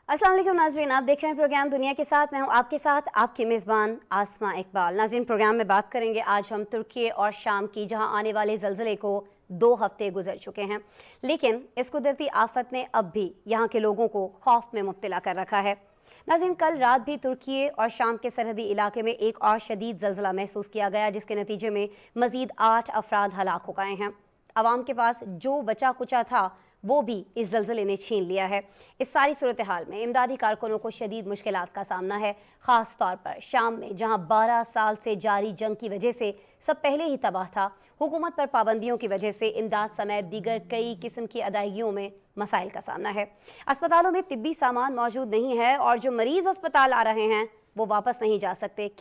अस्सलाम वालेकुम नाज़रीन, आप देख रहे हैं प्रोग्राम दुनिया के साथ। मैं हूं आपके साथ आपकी मेज़बान आसमा इकबाल। नाज़रीन, प्रोग्राम में बात करेंगे आज हम तुर्की और शाम की, जहां आने वाले ज़लज़ले को 2 हफ्ते गुजर चुके हैं, लेकिन इस कुदरती आफत ने अब भी यहां के लोगों को खौफ में मुब्तला कर रखा है। नाज़रीन, कल रात भी तुर्की और शाम के सरहदी इलाके में एक और शदीद ज़लज़ला महसूस किया गया, जिसके नतीजे में मज़ीद 8 अफराद हलाक हो गए हैं। आवाम के पास जो बचा कुचा था वो भी इस ज़लज़ले ने छीन लिया है। इस सारी सूरत हाल में इमदादी कारकुनों को शदीद मुश्किलात का सामना है, ख़ास तौर पर शाम में, जहां 12 साल से जारी जंग की वजह से सब पहले ही तबाह था। हुकूमत पर पाबंदियों की वजह से इमदाद समेत दीगर कई किस्म की अदायगियों में मसाइल का सामना है। अस्पतालों में तिब्बी सामान मौजूद नहीं है और जो मरीज़ अस्पताल आ रहे हैं वो वापस नहीं जा सकते।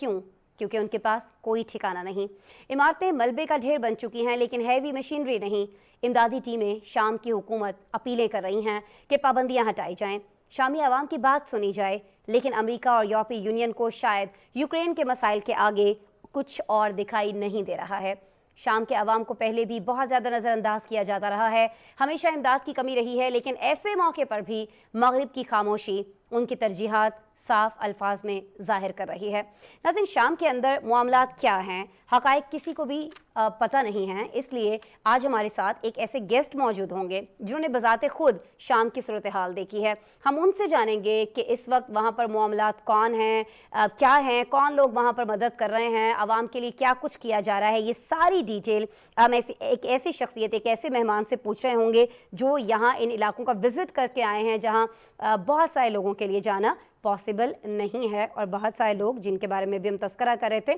क्योंकि उनके पास कोई ठिकाना नहीं। इमारतें मलबे का ढेर बन चुकी हैं, लेकिन हैवी मशीनरी नहीं। इमदादी टीमें शाम की हुकूमत अपीलें कर रही हैं कि पाबंदियां हटाई जाएं, शामी आवाम की बात सुनी जाए, लेकिन अमेरिका और यूरोपीय यूनियन को शायद यूक्रेन के मसाइल के आगे कुछ और दिखाई नहीं दे रहा है। शाम के अवाम को पहले भी बहुत ज़्यादा नज़रअंदाज किया जाता रहा है, हमेशा इमदाद की कमी रही है, लेकिन ऐसे मौके पर भी मगरिब की खामोशी उनकी तरजीहात साफ अल्फाज में ज़ाहिर कर रही है। नाज़रीन, शाम के अंदर मामलात क्या हैं, हक़ाइक़ किसी को भी पता नहीं है, इसलिए आज हमारे साथ एक ऐसे गेस्ट मौजूद होंगे जिन्होंने बज़ाते ख़ुद शाम की सूरत हाल देखी है। हम उनसे जानेंगे कि इस वक्त वहाँ पर मामलात कौन हैं, क्या हैं, कौन लोग वहाँ पर मदद कर रहे हैं, आवाम के लिए क्या कुछ किया जा रहा है। ये सारी डिटेल हम एक ऐसी शख्सियत, एक ऐसे मेहमान से पूछ रहे होंगे जो यहाँ इन इलाकों का विज़िट करके आए हैं, जहाँ बहुत सारे लोगों के लिए जाना पॉसिबल नहीं है और बहुत सारे लोग, जिनके बारे में भी हम तस्करा कर रहे थे,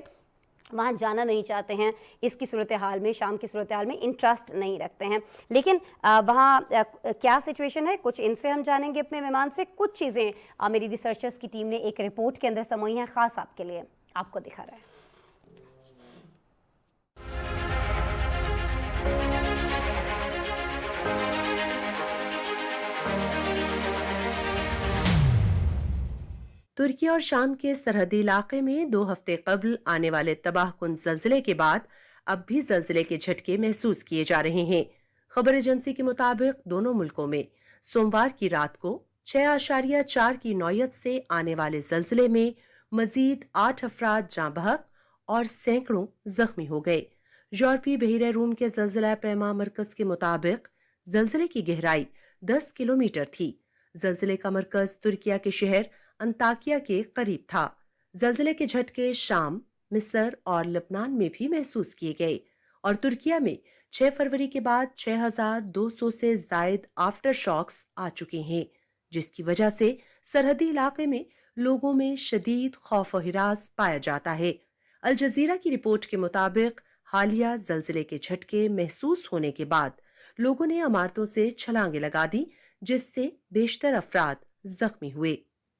वहाँ जाना नहीं चाहते हैं। इसकी सूरत हाल में, शाम की सूरत हाल में इंटरेस्ट नहीं रखते हैं। लेकिन वहाँ क्या सिचुएशन है, कुछ इनसे हम जानेंगे अपने मेहमान से। कुछ चीज़ें मेरी रिसर्चर्स की टीम ने एक रिपोर्ट के अंदर समोई हैं, ख़ास आपके लिए, आपको दिखा रहा है। तुर्की और शाम के सरहदी इलाके में 2 हफ्ते कबल आने वाले तबाहकुन जल्जले के बाद अब भी जल्जले के झटके महसूस किए जा रहे हैं। खबर एजेंसी के मुताबिक दोनों मुल्कों में सोमवार की रात को 6.4 की नौयत से आने वाले जल्जले में मजीद 8 अफराद जाँ बहक और सैकड़ों जख्मी हो गए। यूरोपीय बहिरे रूम के जल्जला पैमा मरकज के मुताबिक जल्जले की गहराई 10 किलोमीटर थी। जल्जले का मरकज तुर्किया के शहर अंताकिया के करीब था। जल्जले के झटके शाम, मिस्र और लबनान में भी महसूस किए गए और तुर्किया में 6 फरवरी के बाद 6,200 से जायद आफ्टर शॉक्स आ चुके हैं, जिसकी वजह से सरहदी इलाके में लोगों में शदीद खौफ और हिरास पाया जाता है। अल जजीरा की रिपोर्ट के मुताबिक हालिया जल्जले के झटके महसूस होने के बाद लोगों ने इमारतों से छलांगे लगा दी, जिससे बेशतर अफराद जख्मी हुए।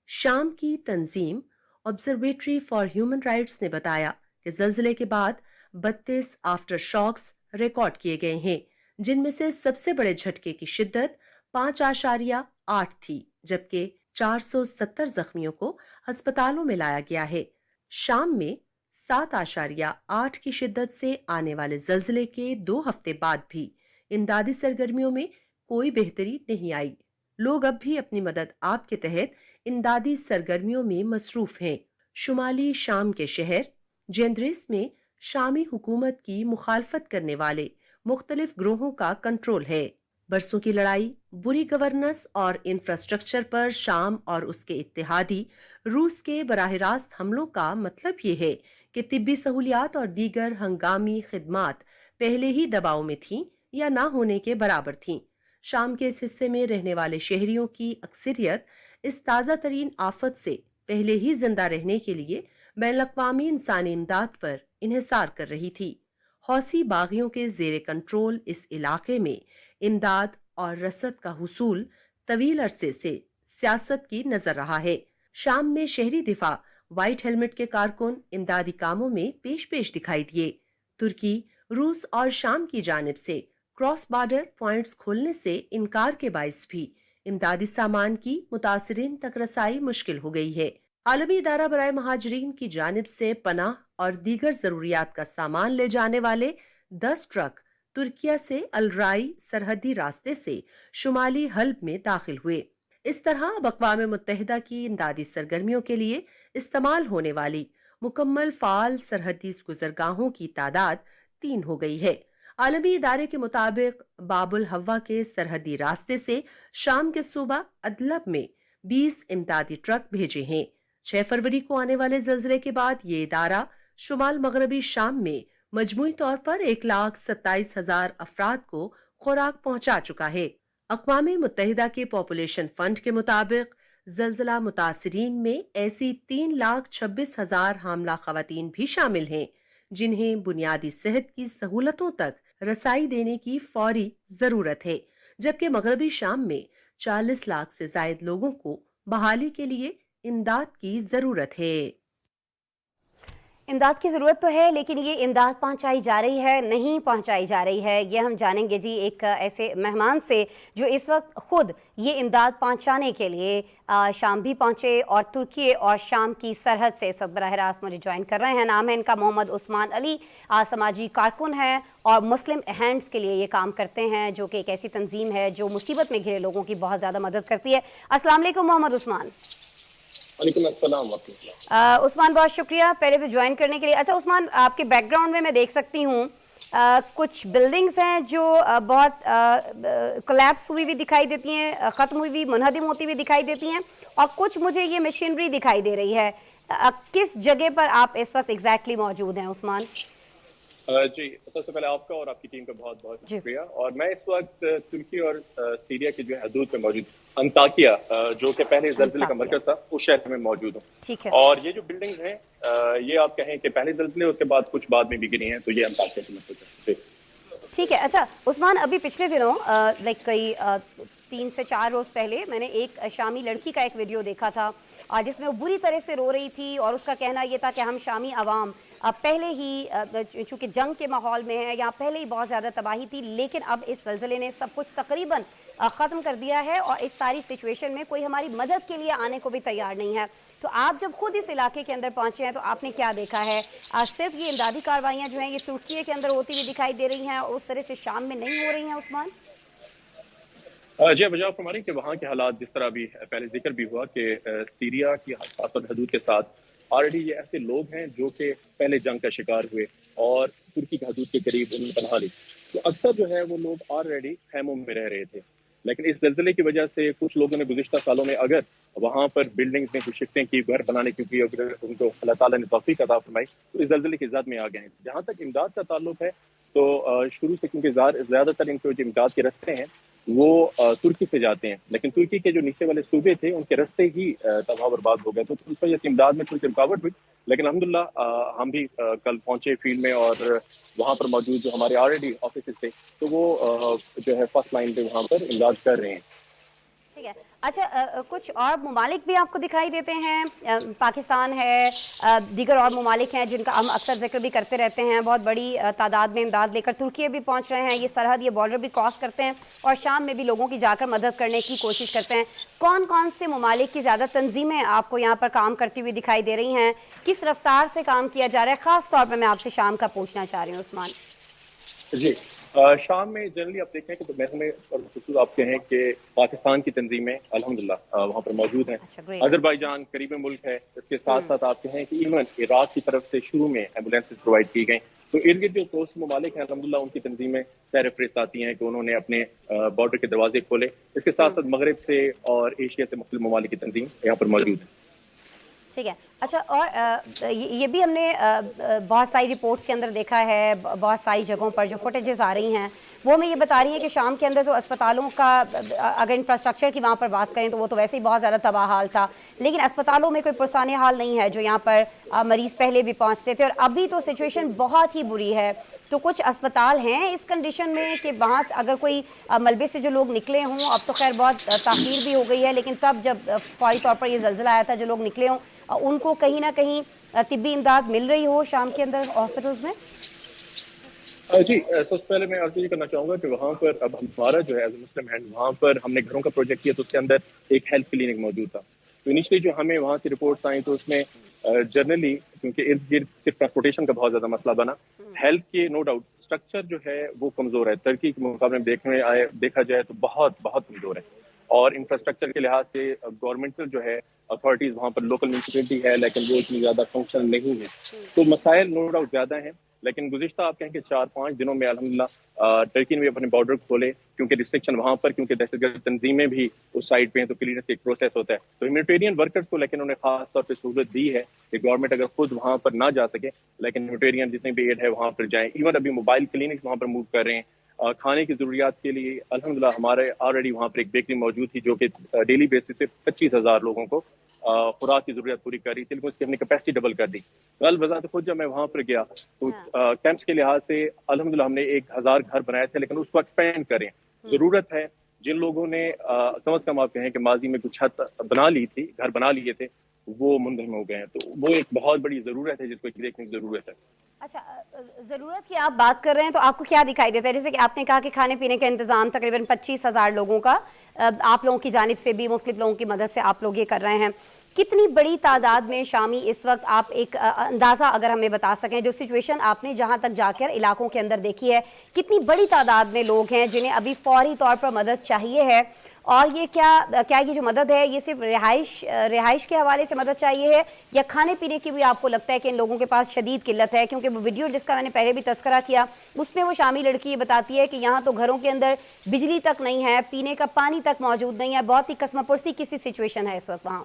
शाम की तंजीम ऑब्जर्वेटरी फॉर ह्यूमन राइट्स ने बताया कि जल्जले के बाद 32 आफ्टर शॉक्स रिकॉर्ड किए गए हैं, जिनमें से सबसे बड़े झटके की शिद्दत 5.8 थी, जबकि 470 जख्मियों को अस्पतालों में लाया गया है। शाम में 7.8 की शिद्दत से आने वाले जल्जले के 2 हफ्ते बाद भी इमदादी सरगर्मियों में कोई बेहतरी नहीं आई। लोग अब भी अपनी मदद आप के तहत इमदादी सरगर्मियों में मसरूफ हैं। शुमाली शाम के शहर जेंद्रिस में शामी हुकूमत की मुखालफत करने वाले मुख्तलिफ ग्रोहों का कंट्रोल है। बरसों की लड़ाई, बुरी गवर्नेंस और इंफ्रास्ट्रक्चर पर शाम और उसके इत्तेहादी रूस के बराह रास्त हमलों का मतलब ये है कि तिब्बी सहूलियात और दीगर हंगामी खिदमात पहले ही दबाव में थीं या ना होने के बराबर थीं। शाम के इस हिस्से में रहने वाले शहरियों की अक्सरियत इस ताज़ा तरीन आफत से पहले ही जिंदा रहने के लिए बैनुल-अक़वामी इंसानी इमदाद पर इन्हिसार कर रही थी। हौसी बागियों के जेर कंट्रोल इस इलाके में इमदाद और रसद का हुसूल तवील अरसे से सियासत की नजर रहा है। शाम में शहरी दिफा व्हाइट हेलमेट के कारकुन इमदादी कामों में पेश दिखाई दिए। तुर्की, रूस और शाम की जानिब से क्रॉस बॉर्डर पॉइंट्स खोलने से इनकार के बाइस भी इमदादी सामान की मुतासिरीन तक रसाई मुश्किल हो गई है। आलमी इदारा बराए महाजरीन की जानिब से पनाह और दीगर जरूरियात का सामान ले जाने वाले 10 ट्रक तुर्किया से अलराई सरहदी रास्ते से शुमाली हल्ब में दाखिल हुए। اس طرح اب اقوام متحدہ کی امدادی سرگرمیوں کے لیے استعمال ہونے والی مکمل فعال سرحدی گزرگاہوں کی تعداد 3 ہو گئی ہے۔ عالمی ادارے کے مطابق باب الحوا کے سرحدی راستے سے شام کے صوبہ ادلب میں 20 امدادی ٹرک بھیجے ہیں۔ 6 فروری کو آنے والے زلزلے کے بعد یہ ادارہ شمال مغربی شام میں مجموعی طور پر 1,27,000 افراد کو خوراک پہنچا چکا ہے۔ اقوام متحدہ کے پاپولیشن فنڈ کے مطابق زلزلہ متاثرین میں ایسی 3,26,000 حاملہ خواتین بھی شامل ہیں جنہیں بنیادی صحت کی سہولتوں تک رسائی دینے کی فوری ضرورت ہے، جبکہ مغربی شام میں 40 لاکھ سے زائد لوگوں کو بحالی کے لیے امداد کی ضرورت ہے۔ امداد کی ضرورت تو ہے، لیکن یہ امداد پہنچائی جا رہی ہے نہیں پہنچائی جا رہی ہے، یہ ہم جانیں گے جی ایک ایسے مہمان سے جو اس وقت خود یہ امداد پہنچانے کے لیے شام بھی پہنچے اور ترکی اور شام کی سرحد سے اس وقت براہ راست مجھے جوائن کر رہے ہیں۔ نام ہے ان کا محمد عثمان علی، سماجی کارکن ہے اور مسلم ہینڈز کے لیے یہ کام کرتے ہیں جو کہ ایک ایسی تنظیم ہے جو مصیبت میں گھرے لوگوں کی بہت زیادہ مدد کرتی ہے۔ السلام علیکم محمد عثمان۔ وعلیکم السلام ورحمۃ اللہ۔ عثمان بہت شکریہ پہلے تو جوائن کرنے کے لیے۔ اچھا عثمان، آپ کے بیک گراؤنڈ میں دیکھ سکتی ہوں کچھ بلڈنگز ہیں جو بہت کولیپس ہوئی ہوئی دکھائی دیتی ہیں، ختم ہوئی ہوئی، منہدم ہوتی ہوئی دکھائی دیتی ہیں، اور کچھ مجھے یہ مشینری دکھائی دے رہی ہے۔ کس جگہ پر آپ اس وقت ایگزیکٹلی موجود ہیں عثمان؟ جی، سب سے پہلے آپ کا اور آپ کی ٹیم کا بہت بہت شکریہ۔ اور میں اس وقت ترکی اور سیریا کی جو حدود پہ موجود انطاکیہ، جو کہ پہلے زلزلے کا مرکز تھا، اس شہر میں موجود ہوں۔ ٹھیک ہے۔ اور یہ جو بلڈنگز ہیں، یہ آپ کہیں کہ پہلے زلزلے اس کے بعد کچھ بعد میں بھی گری ہیں، تو یہ انطاکیہ کا مرکز ہے۔ ٹھیک ہے۔ اچھا عثمان، ابھی پچھلے دنوں کئی 3 سے 4 روز پہلے میں نے ایک شامی لڑکی کا ایک ویڈیو دیکھا تھا جس میں وہ بری طرح سے رو رہی تھی، اور اس کا کہنا یہ تھا کہ ہم شامی عوام پہلے ہی چونکہ جنگ کے ماحول میں ہے، یہاں پہلے ہی بہت زیادہ تباہی تھی، لیکن اب اس زلزلے نے سب کچھ تقریباً ختم کر دیا ہے، اور اس ساری سچویشن میں کوئی ہماری مدد کے لیے آنے کو بھی تیار نہیں ہے۔ تو آپ جب خود اس علاقے کے اندر پہنچے ہیں تو آپ نے کیا دیکھا ہے؟ صرف یہ امدادی کاروائیاں جو ہیں یہ ترکی کے اندر ہوتی ہوئی دکھائی دے رہی ہیں اور اس طرح سے شام میں نہیں ہو رہی ہیں عثمان؟ جی، بجا فرمانی کہ وہاں کے حالات جس طرح ابھی پہلے ذکر بھی ہوا کہ سیریا کی حدود کے ساتھ آلریڈی یہ ایسے لوگ ہیں جو کہ پہلے جنگ کا شکار ہوئے اور ترکی کی حدود کے قریب انہوں نے پناہ لی، تو اکثر جو ہے وہ لوگ آلریڈی خیموں میں رہ رہے تھے، لیکن اس زلزلے کی وجہ سے کچھ لوگوں نے گزشتہ سالوں میں اگر وہاں پر بلڈنگ میں کچھ شفٹیں کی، گھر بنانے کی، اگر ان کو اللہ تعالیٰ نے توفیق عطا فرمائی تو اس زلزلے کی زد میں آ گئے ہیں۔ جہاں تک امداد کا تعلق ہے تو شروع سے کیونکہ زیادہ تر ان کے جو امداد کے رستے ہیں وہ ترکی سے جاتے ہیں، لیکن ترکی کے جو نیچے والے صوبے تھے ان کے رستے ہی تباہ برباد ہو گئے، تو اس وجہ سے امداد میں تھوڑی سی رکاوٹ ہوئی، لیکن الحمدللہ ہم بھی کل پہنچے فیلڈ میں، اور وہاں پر موجود جو ہمارے آلریڈی آفیسز تھے تو وہ جو ہے فرسٹ لائن پہ وہاں پر امداد کر رہے ہیں۔ ٹھیک ہے۔ اچھا کچھ اور ممالک بھی آپ کو دکھائی دیتے ہیں؟ پاکستان ہے، دیگر اور ممالک ہیں جن کا ہم اکثر ذکر بھی کرتے رہتے ہیں، بہت بڑی تعداد میں امداد لے کر ترکی بھی پہنچ رہے ہیں، یہ سرحد یہ بارڈر بھی کراس کرتے ہیں اور شام میں بھی لوگوں کی جا کر مدد کرنے کی کوشش کرتے ہیں۔ کون کون سے ممالک کی زیادہ تنظیمیں آپ کو یہاں پر کام کرتی ہوئی دکھائی دے رہی ہیں؟ کس رفتار سے کام کیا جا رہا ہے؟ خاص طور پر میں آپ سے شام کا پوچھنا چاہ رہی ہوں عثمان۔ جی، شام میں جنرلی آپ دیکھیں کہ تو محکمے اور خصوص آپ کہیں کہ پاکستان کی تنظیمیں الحمدللہ وہاں پر موجود ہیں۔ آذربائیجان قریبی ملک ہے، اس کے ساتھ ساتھ آپ کہیں کہ ایون عراق کی طرف سے شروع میں ایمبولینسز پرووائڈ کی گئیں، تو ارد گرد جو دوست ممالک ہیں الحمدللہ ان کی تنظیمیں سیر فہرست آتی ہیں کہ انہوں نے اپنے بارڈر کے دروازے کھولے۔ اس کے ساتھ ساتھ مغرب سے اور ایشیا سے مختلف ممالک کی تنظیم یہاں پر موجود ہیں۔ ٹھیک ہے۔ اچھا، اور یہ بھی ہم نے بہت ساری رپورٹس کے اندر دیکھا ہے، بہت ساری جگہوں پر جو فوٹیجز آ رہی ہیں وہ ہمیں یہ بتا رہی ہیں کہ شام کے اندر تو اسپتالوں کا اگر انفراسٹرکچر کی وہاں پر بات کریں تو وہ تو ویسے ہی بہت زیادہ تباہ حال تھا، لیکن اسپتالوں میں کوئی پرسان حال نہیں ہے جو یہاں پر مریض پہلے بھی پہنچتے تھے، اور ابھی تو سچویشن بہت ہی بری ہے۔ تو کچھ اسپتال ہیں اس کنڈیشن میں کہ وہاں سے اگر کوئی ملبے سے جو لوگ نکلے ہوں، اب تو خیر بہت تاخیر بھی ہو گئی ہے، لیکن تب جب فوری طور پر یہ زلزلہ آیا تھا جو لوگ نکلے ہوں ان کو کہیں نہ کہیں طبی امداد مل رہی ہو شام کے اندر ہاسپٹلز میں؟ جی، سب سے پہلے میں آپ یہ کرنا چاہوں گا کہ وہاں پر اب ہمارا جو ہے ایز اے مسلم ہینڈ، وہاں پر ہم نے گھروں کا پروجیکٹ کیا تو اس کے اندر ایک ہیلتھ کلینک موجود تھا، تو انیشلی جو ہمیں وہاں سے رپورٹس آئیں تو اس میں جنرلی کیونکہ ارد گرد صرف ٹرانسپورٹیشن کا بہت زیادہ مسئلہ بنا، ہیلتھ کے نو ڈاؤٹ اسٹرکچر جو ہے وہ کمزور ہے، ترکی کے مقابلے میں دیکھا جائے تو بہت بہت کمزور ہے، اور انفراسٹرکچر کے لحاظ سے گورنمنٹل جو ہے اتھارٹیز وہاں پر لوکل میونسپلٹی ہے لیکن وہ اتنی زیادہ فنکشن نہیں ہے. تو مسائل نو ڈاؤٹ زیادہ ہیں, لیکن گزشتہ آپ کہیں کہ 4-5 دنوں میں الحمدللہ ٹرکی نے بھی اپنے بارڈر کھولے, کیونکہ ریسٹرکشن وہاں پر کیونکہ دہشت گرد تنظیمیں بھی اس سائڈ پہ ہیں تو کلیئرنس کا ایک پروسیس ہوتا ہے. تو ہیومینیٹیرین ورکرز کو لیکن انہیں خاص طور پہ سہولت دی ہے کہ گورنمنٹ اگر خود وہاں پر نہ جا سکے لیکن ہیومینیٹیرین جتنے بھی ایڈ ہے وہاں پر جائیں. ایون ابھی موبائل کلینکس وہاں پر موو کر رہے ہیں. کھانے کی ضروریات کے لیے الحمدللہ ہمارے آلریڈی وہاں پر ایک بیکری موجود تھی جو کہ ڈیلی بیسس سے 25,000 لوگوں کو خوراک کی ضرورت پوری کر رہی تھی, لیکن اس کی ہم نے کیپیسٹی ڈبل کر دی. کل بذات خود جب میں وہاں پر گیا تو کیمپس کے لحاظ سے الحمدللہ ہم نے 1,000 گھر بنائے تھے, لیکن اس کو ایکسپینڈ کریں. ضرورت ہے جن لوگوں نے کم از کم آپ کہیں کہ ماضی میں کچھ چھت بنا لی تھی, گھر بنا لیے تھے, وہ منہدم ہو گئے ہیں. تو وہ ایک بہت بڑی ضرورت ہے جس کو دیکھنے کی ضرورت ہے. اچھا, ضرورت کی آپ بات کر رہے ہیں تو آپ کو کیا دکھائی دیتا ہے؟ جیسے کہ آپ نے کہا کہ کھانے پینے کا انتظام تقریباً 25,000 لوگوں کا آپ لوگوں کی جانب سے بھی مختلف لوگوں کی مدد سے آپ لوگ یہ کر رہے ہیں. کتنی بڑی تعداد میں شامی اس وقت آپ ایک اندازہ اگر ہمیں بتا سکیں, جو سچویشن آپ نے جہاں تک جا کر علاقوں کے اندر دیکھی ہے, کتنی بڑی تعداد میں لوگ ہیں جنہیں ابھی فوری طور پر مدد چاہیے ہے؟ اور یہ کیا یہ جو مدد ہے یہ صرف رہائش کے حوالے سے مدد چاہیے ہے یا کھانے پینے کی بھی آپ کو لگتا ہے کہ ان لوگوں کے پاس شدید قلت ہے؟ کیونکہ وہ ویڈیو جس کا میں نے پہلے بھی تذکرہ کیا اس میں وہ شامی لڑکی یہ بتاتی ہے کہ یہاں تو گھروں کے اندر بجلی تک نہیں ہے, پینے کا پانی تک موجود نہیں ہے, بہت ہی قسم پرسی کسی سچویشن ہے اس وقت وہاں.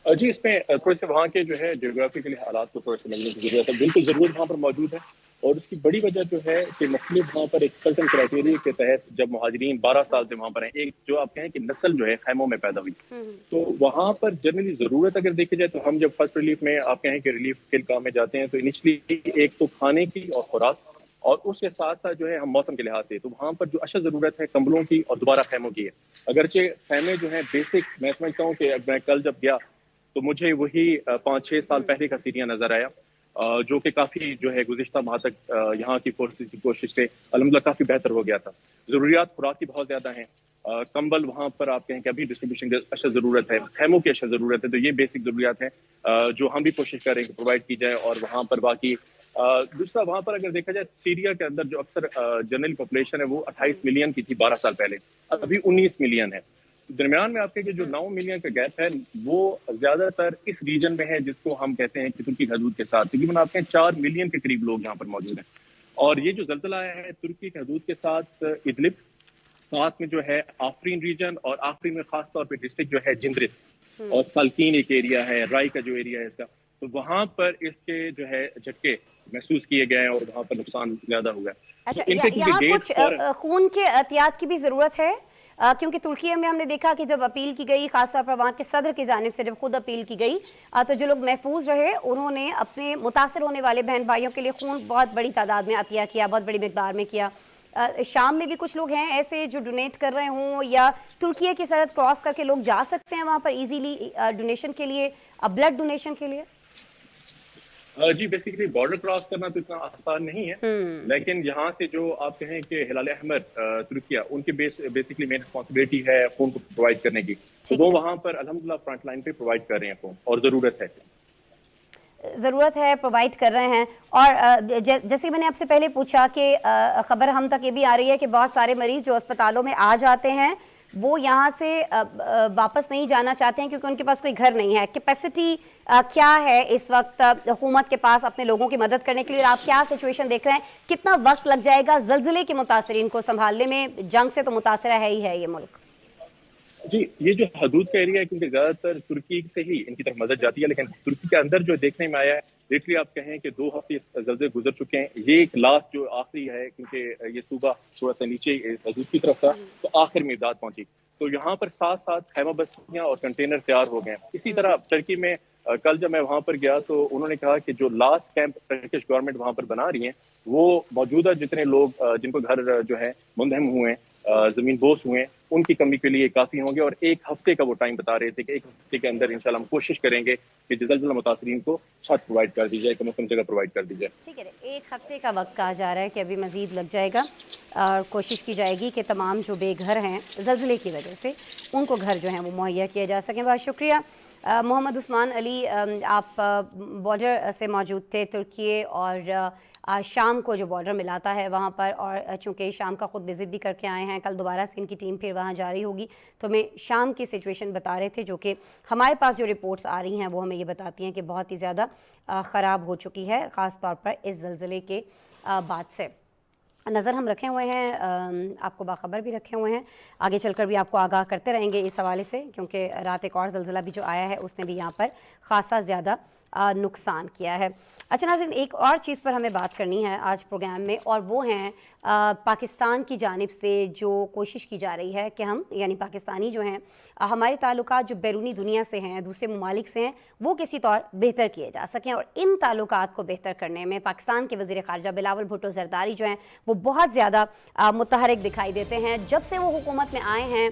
جی, اس میں تھوڑے سے وہاں کے جو ہے جیوگرافیکل حالات کو تھوڑے سے سمجھنے کی ضرورت ہے. بالکل ضرورت وہاں پر موجود ہے, اور اس کی بڑی وجہ جو ہے کہ مختلف وہاں پر ایک سرٹن کرائٹیریا کے تحت جب مہاجرین 12 سال سے وہاں پر ہیں, ایک جو آپ کہیں کہ نسل جو ہے خیموں میں پیدا ہوئی, تو وہاں پر جنرلی ضرورت اگر دیکھی جائے تو ہم جب فرسٹ ریلیف میں آپ کہیں کہ ریلیف کے کام میں جاتے ہیں تو انیشلی ایک تو کھانے کی اور خوراک, اور اس کے ساتھ ساتھ جو ہے ہم موسم کے لحاظ سے تو وہاں پر جو اشد ضرورت ہے کمبلوں کی اور دوبارہ خیموں کی ہے. اگرچہ خیمے جو ہیں بیسک, میں سمجھتا ہوں کہ میں کل جب گیا تو مجھے وہی 5-6 سال پہلے کا سیریا نظر آیا, جو کہ کافی جو ہے گزشتہ ماہ تک یہاں کی فورسز کی کوشش سے الحمدللہ کافی بہتر ہو گیا تھا. ضروریات خوراک کی بہت زیادہ ہیں, کمبل وہاں پر آپ کہیں کہ ابھی ڈسٹریبیوشن کی اشد ضرورت ہے, خیموں کی اشد ضرورت ہے. تو یہ بیسک ضروریات ہیں جو ہم بھی کوشش کریں کہ پرووائڈ کی جائے. اور وہاں پر باقی دوسرا وہاں پر اگر دیکھا جائے سیریا کے اندر جو اکثر جنرل پاپولیشن ہے وہ 28 ملین کی تھی 12 سال پہلے, ابھی 19 ملین ہے. درمیان میں آپ کے جو 9 ملین کا گیپ ہے وہ زیادہ تر اس ریجن میں ہے جس کو ہم کہتے ہیں کہ ترکی حدود کے ساتھ. تقریباً آپ کہیں 4 ملین کے قریب لوگ یہاں پر موجود ہیں. اور یہ جو زلزلہ آیا ہے ترکی کی حدود کے ساتھ ادلب, ساتھ میں جو ہے آفرین ریجن, اور آفرین میں خاص طور پہ ڈسٹرکٹ جو ہے جندرس, اور سالکین ایک ایریا ہے, رائی کا جو ایریا ہے اس کا, تو وہاں پر اس کے جو ہے جھٹکے محسوس کیے گئے اور وہاں پر نقصان زیادہ ہوا ہے. اچھا, یہاں کچھ خون کے احتیاط کی بھی ضرورت ہے کیونکہ ترکی میں ہم نے دیکھا کہ جب اپیل کی گئی خاص طور پر وہاں کے صدر کی جانب سے جب خود اپیل کی گئی تو جو لوگ محفوظ رہے انہوں نے اپنے متاثر ہونے والے بہن بھائیوں کے لیے خون بہت بڑی تعداد میں عطیہ کیا, بہت بڑی مقدار میں کیا. شام میں بھی کچھ لوگ ہیں ایسے جو ڈونیٹ کر رہے ہوں, یا ترکیہ کی سرحد کراس کر کے لوگ جا سکتے ہیں وہاں پر ایزیلی ڈونیشن کے لیے, بلڈ ڈونیشن کے لیے؟ جی, بیسیکلی بارڈر کراس کرنا تو اتنا آسان نہیں ہے, لیکن یہاں سے جو آپ کہیں کہ ہلال احمر ترکیہ, ان کی بیسیکلی مین رسپانسبلٹی ہے خون کو پرووائڈ کرنے کی, وہ وہاں پر الحمدللہ فرنٹ لائن پہ پرووائڈ کر رہے ہیں خون, اور ضرورت ہے پرووائڈ کر رہے ہیں. اور جیسے میں نے آپ سے پہلے پوچھا کہ خبر ہم تک یہ بھی آ رہی ہے کہ بہت سارے مریض جو اسپتالوں میں آ جاتے ہیں وہ یہاں سے واپس نہیں جانا چاہتے ہیں کیونکہ ان کے پاس کوئی گھر نہیں ہے. کیپیسٹی کیا ہے اس وقت حکومت کے پاس اپنے لوگوں کی مدد کرنے کے لیے؟ آپ کیا سچویشن دیکھ رہے ہیں, کتنا وقت لگ جائے گا زلزلے کے متاثرین کو سنبھالنے میں؟ جنگ سے تو متاثرہ ہے ہی ہے یہ ملک. جی, یہ جو حدود کا ایریا ہے کیونکہ زیادہ تر ترکی سے ہی ان کی طرف مدد جاتی ہے, لیکن ترکی کے اندر جو دیکھنے میں آیا ہے لیٹرلی آپ کہیں کہ 2 ہفتے زلزلے گزر چکے ہیں. یہ ایک لاسٹ جو آخری ہے کیونکہ یہ صوبہ تھوڑا سا نیچے حدود کی طرف تھا تو آخر میں امداد پہنچی, تو یہاں پر ساتھ ساتھ خیمہ بستیاں اور کنٹینر تیار ہو گئے ہیں. اسی طرح ٹرکی میں کل جب میں وہاں پر گیا تو انہوں نے کہا کہ جو لاسٹ کیمپ ٹرکش گورنمنٹ وہاں پر بنا رہی ہیں وہ موجودہ جتنے لوگ جن کو گھر جو ہے منہدم ہوئے ہیں, زمین بوس ہوئے ہیں, ان کی کمی کے لیے کافی ہوں گے. اور 1 ہفتے کا وہ ٹائم بتا رہے تھے کہ 1 ہفتے کے اندر انشاءاللہ ہم کوشش کریں گے کہ زلزلہ متاثرین کو چھت پرووائڈ کر دی جائے, کم از کم جگہ پرووائڈ کر دی جائے. ٹھیک ہے, 1 ہفتے کا وقت کہا جا رہا ہے کہ ابھی مزید لگ جائے گا, اور کوشش کی جائے گی کہ تمام جو بے گھر ہیں زلزلے کی وجہ سے ان کو گھر جو ہیں وہ مہیا کیے جا سکیں. بہت شکریہ. محمد عثمان علی, آپ بارڈر سے موجود تھے ترکی اور शाम को जो बॉर्डर मिलाता है वहाँ पर, और चूँकि शाम का ख़ुद विज़िट भी करके आए हैं, कल दोबारा से इनकी टीम फिर वहाँ जा रही होगी, तो हमें शाम की सिचुएशन बता रहे थे, जो कि हमारे पास जो रिपोर्ट्स आ रही हैं वो हमें ये बताती हैं कि बहुत ही ज़्यादा ख़राब हो चुकी है, ख़ास तौर पर इस ज़लज़ले के बाद से। नज़र हम रखे हुए हैं, आपको बाखबर भी रखे हुए हैं, आगे चलकर भी आपको आगाह करते रहेंगे इस हवाले से, क्योंकि रात एक और ज़लज़ला भी जो आया है उसने भी यहाँ पर ख़ासा ज़्यादा नुकसान किया है। अच्छा नाज़रीन, एक और चीज़ पर हमें बात करनी है आज प्रोग्राम में, और वो हैं पाकिस्तान की जानिब से जो कोशिश की जा रही है कि हम, यानी पाकिस्तानी जो हैं, हमारे ताल्लुकात जो बैरूनी दुनिया से हैं, दूसरे ममालिक से हैं, वो किसी तौर बेहतर किए जा सकें। और इन ताल्लुकात को बेहतर करने में पाकिस्तान के वज़ीर ख़ारजा बिलावल भुट्टो ज़रदारी जो हैं वो बहुत ज़्यादा मुतहरिक दिखाई देते हैं। जब से वो हुकूमत में आए हैं,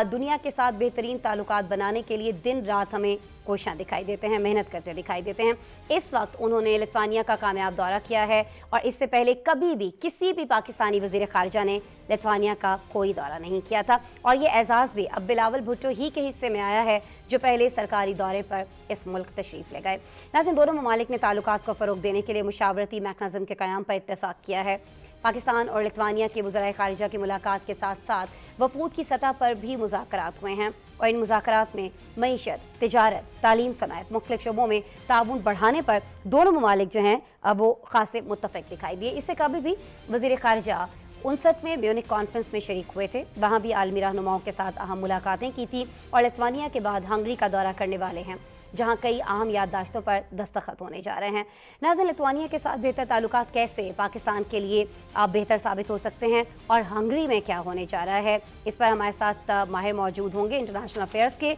दुनिया के साथ बेहतरीन ताल्लुकात बनाने के लिए दिन रात हमें कोशिशां दिखाई देते हैं, मेहनत करते दिखाई देते हैं। इस वक्त उन्होंने लिथुआनिया का कामयाब दौरा किया है, और इससे पहले कभी भी किसी भी पाकिस्तानी वज़ीर ख़ारजा ने लिथुआनिया का कोई दौरा नहीं किया था। और ये एजाज़ भी अब बिलावल भुट्टो ही के हिस्से में आया है, जो पहले सरकारी दौरे पर इस मुल्क तशरीफ़ ले गए। नाज़रीन, दोनों ममालिक ने ताल्लुकात को फ़रोग़ देने के लिए मुशावरती मैकेनिज़्म के क़याम पर इत्तेफ़ाक़ किया है। पाकिस्तान और लिथुआनिया के वज़राए ख़ारिजा की मुलाकात के साथ साथ वफ़ूद की सतह पर भी मुज़ाकरात हुए हैं, और इन मुज़ाकरात में मईशत, तिजारत, तालीम समेत मुख्तलिफ़ शोबों में ताउन बढ़ाने पर दोनों ममालिक जो हैं वो ख़ासे मुत्तफ़िक़ दिखाई दिए। इससे कभी भी वज़ीर ख़ारिजा 59वें म्यूनिख कॉन्फ्रेंस में शरीक हुए थे, वहाँ भी आलमी रहनुमाओं के साथ अहम मुलाकातें की थी, और लिथुआनिया के बाद हंगरी का दौरा करने वाले हैं, जहाँ कई अहम याददाश्तों पर दस्तखत होने जा रहे हैं। नाज़रीन, लिथुआनिया के साथ बेहतर ताल्लुकात कैसे पाकिस्तान के लिए बेहतर साबित हो सकते हैं, और हंगरी में क्या होने जा रहा है, इस पर हमारे साथ माहिर मौजूद होंगे इंटरनेशनल अफेयर्स के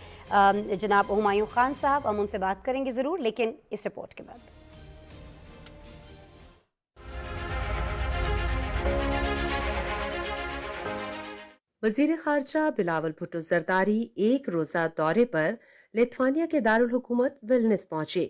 जनाब हुमायूं खान साहब। हम उनसे बात करेंगे ज़रूर, लेकिन इस रिपोर्ट के बाद। वज़ीर ख़ारजा बिलावल भुट्टो ज़रदारी एक रोज़ा दौरे पर लिथुआनिया के दारुल हुकूमत विल्नियस पहुंचे।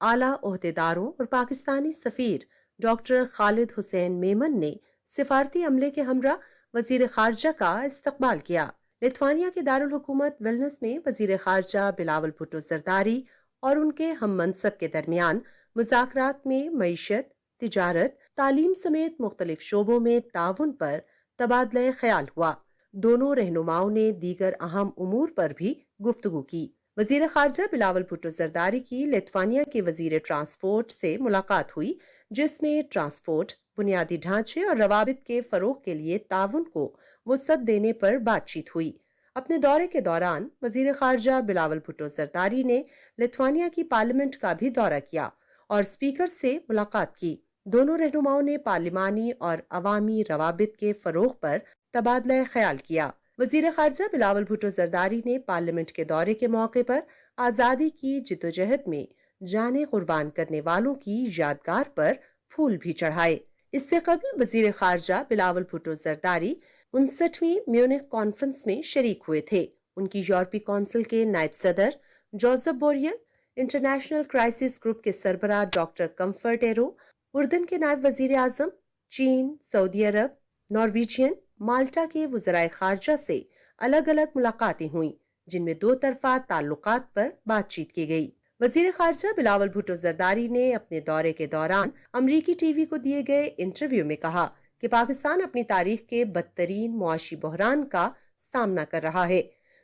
आला ओहदेदारों और पाकिस्तानी सफ़ीर डॉक्टर खालिद हुसैन मेमन ने सिफारती अमले के हमरा वज़ीर ख़ारजा का इस्तकबाल किया। लिथुआनिया के दारुल हुकूमत विल्नियस में वज़ीर ख़ारजा बिलावल भुट्टो ज़रदारी और उनके हम मनसब के दरमियान मुज़ाकरात में मईशत, तिजारत, तालीम समेत मुख्तलिफ शोबों में ताउन पर तबादला ख्याल हुआ। दोनों रहनुमाओं ने दीगर अहम उमूर पर भी गुफ्तगू की। वज़ीर ख़ारजा बिलावल भुट्टो ज़रदारी की लिथुआनिया के वज़ीर ट्रांसपोर्ट से मुलाकात हुई, जिसमें ट्रांसपोर्ट, बुनियादी ढांचे और रवाबित के फ़रोग़ के लिए ताउन को वुसअत देने पर बातचीत हुई। अपने दौरे के दौरान वज़ीर ख़ारजा बिलावल भुट्टो ज़रदारी ने लिथुआनिया की पार्लियामेंट का भी दौरा किया और स्पीकर से मुलाकात की। दोनों रहनुमाओं ने पार्लिमानी और अवामी रवाबित के फ़रोग़ पर तबादला ख्याल किया। वज़ीर ख़ारजा बिलावल भुट्टो ज़रदारी ने पार्लियामेंट के दौरे के मौके पर आज़ादी की जिद्दोजहद में जाने कुर्बान करने वालों की यादगार पर फूल भी चढ़ाए। इससे कबल वज़ीर ख़ारजा बिलावल भुट्टो ज़रदारी 59वीं म्यूनिख कॉन्फ्रेंस में शरीक हुए थे। उनकी यूरोपीय कौंसिल के नायब सदर Joseph boreal, international crisis group के सरबराह डॉक्टर कम्फर्ट एरो, उर्दन के नायब वज़ीर आज़म, चीन, सऊदी अरब, नॉर्वेजियन, माल्टा के वज़राए ख़ारजा से अलग अलग मुलाकातें हुईं, जिनमें दो तरफ़ा ताल्लुकात पर बातचीत की गई। वज़ीर ख़ारजा बिलावल भुट्टो ज़रदारी ने अपने दौरे के दौरान अमरीकी टीवी को दिए गए इंटरव्यू में कहा कि पाकिस्तान अपनी तारीख के बदतरीन मुआशी बहरान का सामना कर रहा है।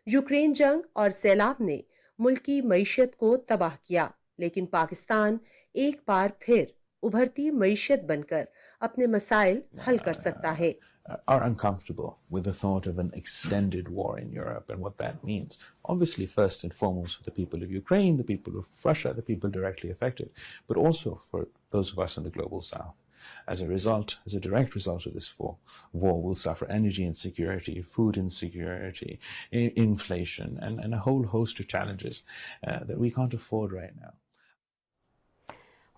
यूक्रेन जंग और सैलाब ने मुल्की मईशत को तबाह किया, लेकिन पाकिस्तान एक बार फिर उभरती मईशत बनकर अपने मसाइल हल कर सकता है। Are uncomfortable with the thought of an extended war in Europe and what that means. Obviously, first and foremost for the people of Ukraine, the people of Russia, the people directly affected, but also for those of us in the global south. As a result, as a direct result of this war, we'll suffer energy insecurity, food insecurity, inflation, and a whole host of challenges that we can't afford right now.